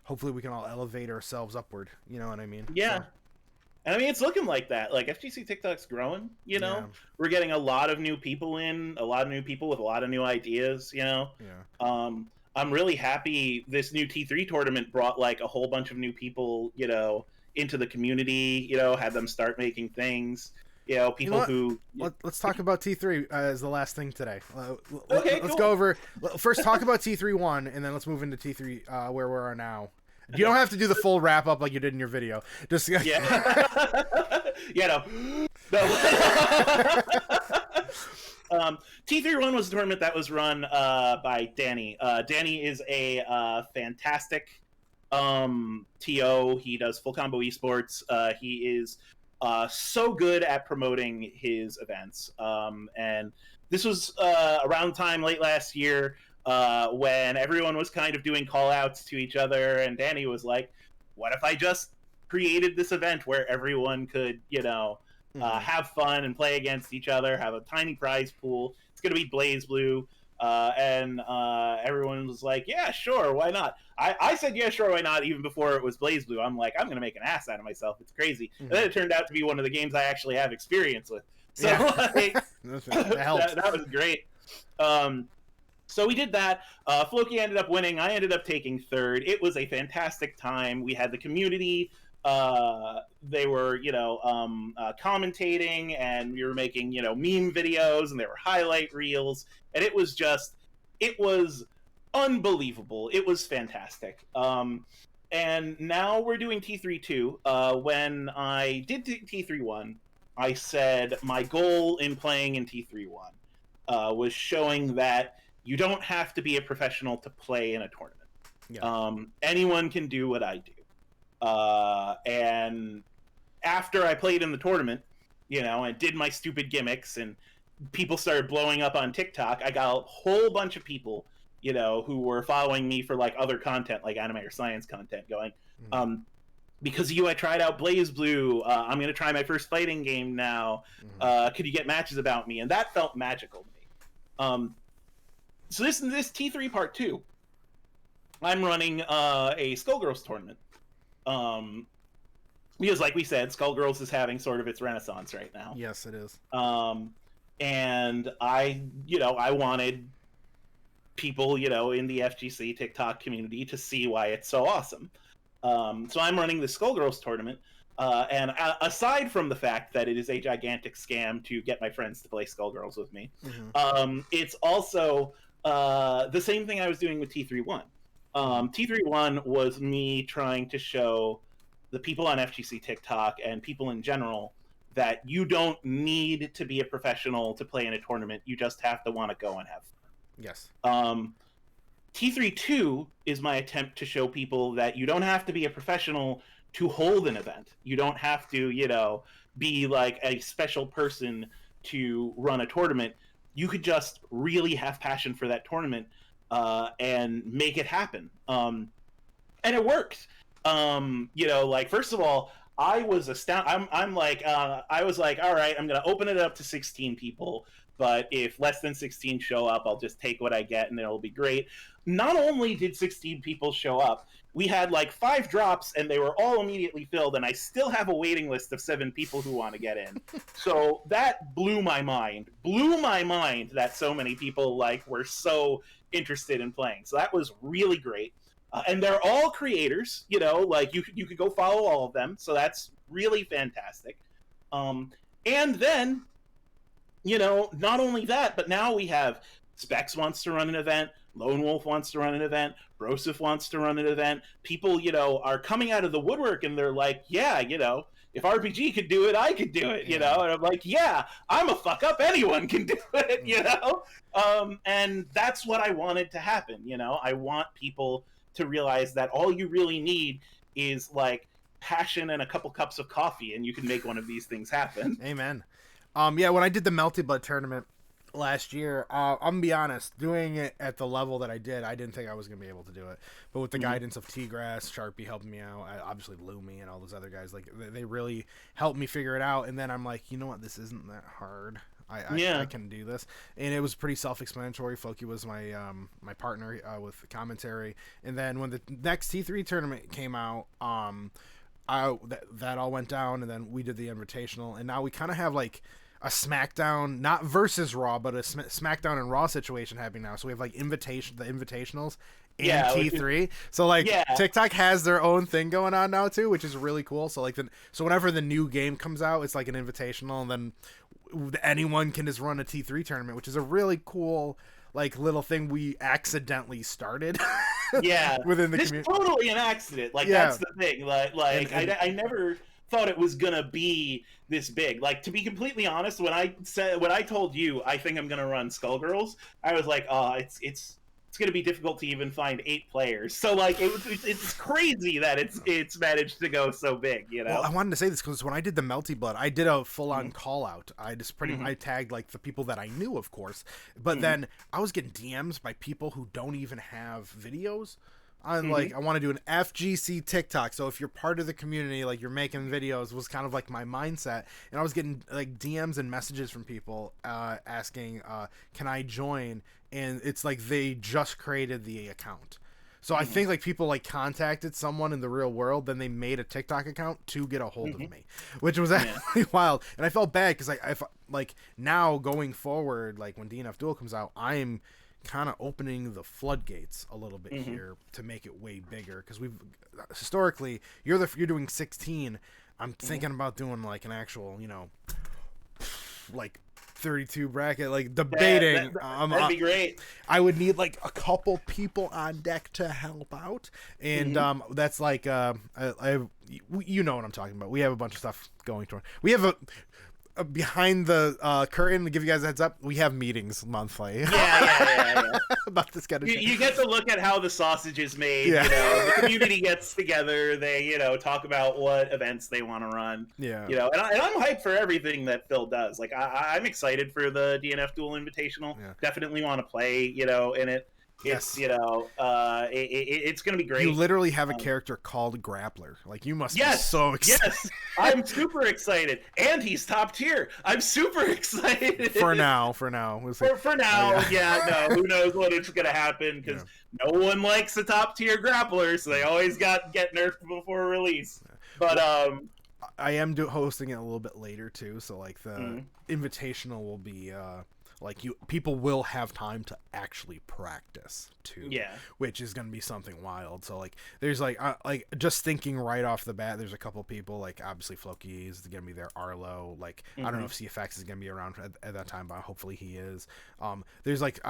hopefully we can all elevate ourselves upward. You know what I mean?
Yeah. So. And I mean, it's looking like that. Like, FGC TikTok's growing, you know? Yeah. We're getting a lot of new people in, a lot of new people with a lot of new ideas, you know? Yeah. I'm really happy this new T3 tournament brought like a whole bunch of new people, you know, into the community, you know, had them start making things, you know, people who...
Let's talk about T3 as the last thing today.
Okay,
let's go over... First, talk about T3-1, and then let's move into T3 where we are now. You don't have to do the full wrap-up like you did in your video. Just...
Yeah. Yeah, no. T3-1 was a tournament that was run by Danny. Danny is a fantastic TO. He does full combo esports. He is so good at promoting his events. And this was around time late last year when everyone was kind of doing call-outs to each other, and Danny was like, what if I just created this event where everyone could, you know, have fun and play against each other, have a tiny prize pool. It's going to be Blaze Blue. and everyone was like, yeah, sure, why not? I said, yeah, sure, why not, even before it was BlazBlue. I'm like, I'm going to make an ass out of myself. It's crazy. And then it turned out to be one of the games I actually have experience with. So like, that was great. So we did that. Floki ended up winning. I ended up taking third. It was a fantastic time. We had the community. They were, commentating, and we were making, meme videos, and there were highlight reels, and it was unbelievable. It was fantastic. And now we're doing T3-2. When I did T3-1, I said my goal in playing in T3-1 was showing that you don't have to be a professional to play in a tournament. Yeah. Anyone can do what I do. And after I played in the tournament, and did my stupid gimmicks, and people started blowing up on TikTok, I got a whole bunch of people, who were following me for like other content, like anime or science content, going, because of you, I tried out BlazBlue. I'm going to try my first fighting game now. Could you get matches about me? And that felt magical to me. So this T3 part 2, I'm running a Skullgirls tournament. Because like we said, Skullgirls is having sort of its renaissance right now.
Yes, it is.
And I wanted people, in the FGC TikTok community to see why it's so awesome. So I'm running the Skullgirls tournament. And aside from the fact that it is a gigantic scam to get my friends to play Skullgirls with me, it's also the same thing I was doing with T3-1. T3-1 was me trying to show the people on FGC TikTok and people in general that you don't need to be a professional to play in a tournament. You just have to want to go and have fun.
Yes.
T3-2 is my attempt to show people that you don't have to be a professional to hold an event. You don't have to, be like a special person to run a tournament. You could just really have passion for that tournament and make it happen. And it works. First of all, I was astounded. I was like, all right, I'm going to open it up to 16 people. But if less than 16 show up, I'll just take what I get and it'll be great. Not only did 16 people show up, we had like 5 drops and they were all immediately filled. And I still have a waiting list of 7 people who want to get in. So that blew my mind that so many people were so interested in playing. So that was really great. And they're all creators, you could go follow all of them. So that's really fantastic. And then, not only that, but now we have Specs wants to run an event, Lone Wolf wants to run an event, Broseph wants to run an event. People, are coming out of the woodwork and they're like, yeah, if RPG could do it, I could do it, And I'm like, yeah, I'm a fuck up. Anyone can do it, And that's what I wanted to happen, I want people to realize that all you really need is passion and a couple cups of coffee, and you can make one of these things happen.
Amen. When I did the Melty Blood tournament last year, I'm gonna be honest, doing it at the level that I didn't think I was gonna be able to do it. But with the guidance of T-Grass, Sharpie helping me out, obviously Lumi and all those other guys, they really helped me figure it out. And then I'm like, you know what, this isn't that hard. I can do this, and it was pretty self-explanatory. Foki was my my partner with the commentary, and then when the next T3 tournament came out, that all went down, and then we did the Invitational, and now we kind of have a SmackDown, not versus Raw, but a SmackDown and Raw situation happening now. So we have the Invitationals in T3. So TikTok has their own thing going on now too, which is really cool. So so whenever the new game comes out, it's like an Invitational, and then anyone can just run a T3 tournament, which is a really cool little thing we accidentally started. Within the community.
Totally an accident. That's the thing. I never thought it was gonna be this big. To be completely honest, when I told you I think I'm gonna run Skullgirls, I was like, oh, it's going to be difficult to even find 8 players. So it's crazy that it's managed to go so big,
Well, I wanted to say this because when I did the Melty Blood, I did a full-on call out. I just I tagged the people that I knew, of course, but then I was getting DMs by people who don't even have videos. I'm I want to do an FGC TikTok. So if you're part of the community, you're making videos, was kind of my mindset. And I was getting DMs and messages from people asking, can I join? and it's like they just created the account. So I think like people like contacted someone in the real world, then they made a TikTok account to get a hold of me, which was actually wild. And I felt bad because like now going forward, like when DNF Duel comes out, I'm kind of opening the floodgates a little bit here to make it way bigger, because we've historically you're doing 16. I'm thinking about doing like an actual, you know, like 32 bracket, like debating.
That'd be great.
I would need like a couple people on deck to help out, and that's like you know what I'm talking about. We have a bunch of stuff going toward. We have a behind the curtain, to give you guys a heads up, we have meetings monthly.
Yeah.
About this kind of
you get to look at how the sausage is made.
Yeah.
You know, the community gets together. They, you know, talk about what events they want to run.
Yeah.
You know, and I'm hyped for everything that Phil does. Like, I'm excited for the DNF Duel Invitational.
Yeah.
Definitely want to play, you know, in it.
Yes.
You know, it's going to be great.
You literally have a character called Grappler. Like, you must be so excited.
Yes, I'm super excited. And he's top tier. I'm super excited.
For now. We'll see.
For now, no. Who knows what is going to happen, because no one likes a top tier grappler, so they always get nerfed before release. But
I am hosting it a little bit later, too, so, like, the invitational will be... like people will have time to actually practice too, which is going to be something wild. So like, there's like just thinking right off the bat, there's a couple people, like obviously Floki is going to be there, Arlo, like I don't know if CFX is going to be around at that time, but hopefully he is. There's like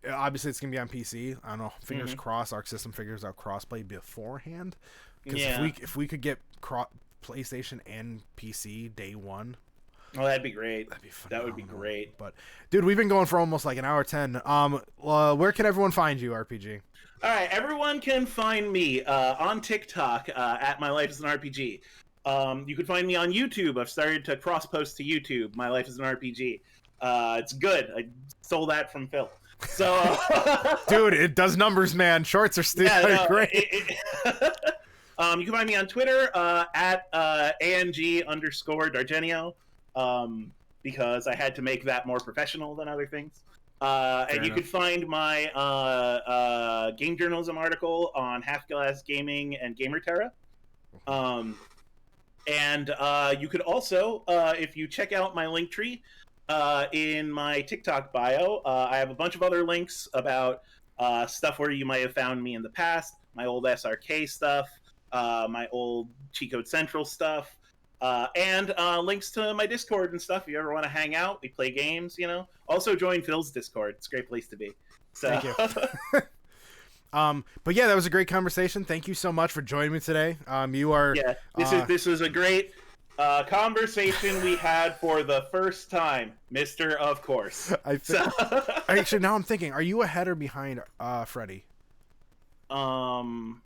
obviously it's going to be on PC. I don't know, fingers crossed Arc System figures out crossplay beforehand, because if we could get PlayStation and PC day one.
Oh, that'd be great.
That
would be great.
But, dude, we've been going for almost like an hour 10. Where can everyone find you, RPG?
All right, everyone can find me on TikTok at MyLifeIsAnRPG. You can find me on YouTube. I've started to cross-post to YouTube, My Life is an RPG. It's good. I stole that from Phil. So,
dude, it does numbers, man. Shorts are still great.
You can find me on Twitter at ANG_Dargenio. Because I had to make that more professional than other things. And you can find my game journalism article on Half Glass Gaming and Gamerterra. And you could also, if you check out my link tree in my TikTok bio, I have a bunch of other links about stuff where you might have found me in the past, my old SRK stuff, my old Cheat Code Central stuff, and links to my Discord and stuff. If you ever want to hang out, we play games, you know. Also join Phil's Discord. It's a great place to be. So.
Thank you. But yeah, that was a great conversation. Thank you so much for joining me today. You are
this was a great conversation we had for the first time, Mr. Of course.
Actually, now I'm thinking, are you ahead or behind Freddy?
In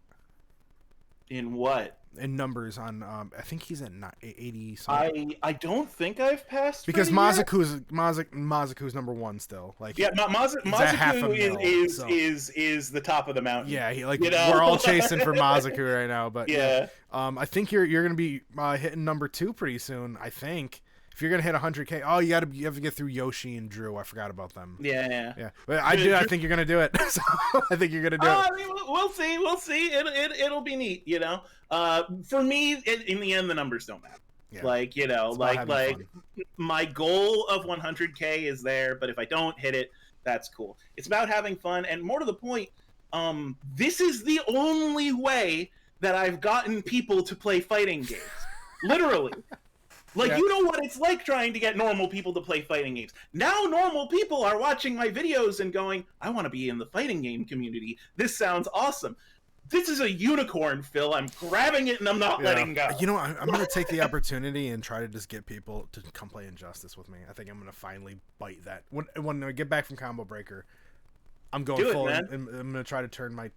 what?
In numbers on I think he's at 80 something.
I don't think I've passed,
because Mazuku's number one still. Like,
yeah, Mazuku is the top of the mountain.
Yeah, we're all chasing for Mazuku right now, but I think you're gonna be hitting number 2 pretty soon. I think if you're gonna hit 100K, you have to get through Yoshi and Drew. I forgot about them.
Yeah.
But I think you're gonna do it. So I think you're gonna do it.
I mean, we'll see. It'll be neat, you know. For me, in the end, the numbers don't matter. Yeah. Like, you know, like my goal of 100K is there, but if I don't hit it, that's cool. It's about having fun, and more to the point, this is the only way that I've gotten people to play fighting games. Literally. You know what it's like trying to get normal people to play fighting games. Now normal people are watching my videos and going, I want to be in the fighting game community. This sounds awesome. This is a unicorn, Phil. I'm grabbing it and I'm not letting go.
You know, I'm going to take the opportunity and try to just get people to come play Injustice with me. I think I'm going to finally bite that. When I get back from Combo Breaker, I'm going full. I'm going to try to turn my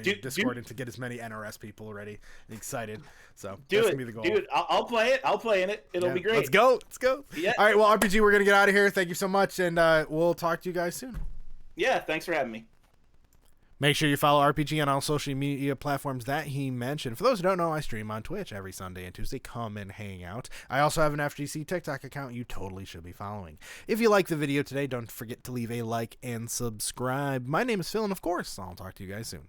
Discord into get as many NRS people ready and excited. So that's going to be the goal.
Dude, I'll play it. I'll play in it. It'll be great.
Let's go.
Yeah.
All right, well, RPG, we're going to get out of here. Thank you so much, and we'll talk to you guys soon.
Yeah, thanks for having me.
Make sure you follow RPG on all social media platforms that he mentioned. For those who don't know, I stream on Twitch every Sunday and Tuesday. Come and hang out. I also have an FGC TikTok account you totally should be following. If you like the video today, don't forget to leave a like and subscribe. My name is Phil, and of course, I'll talk to you guys soon.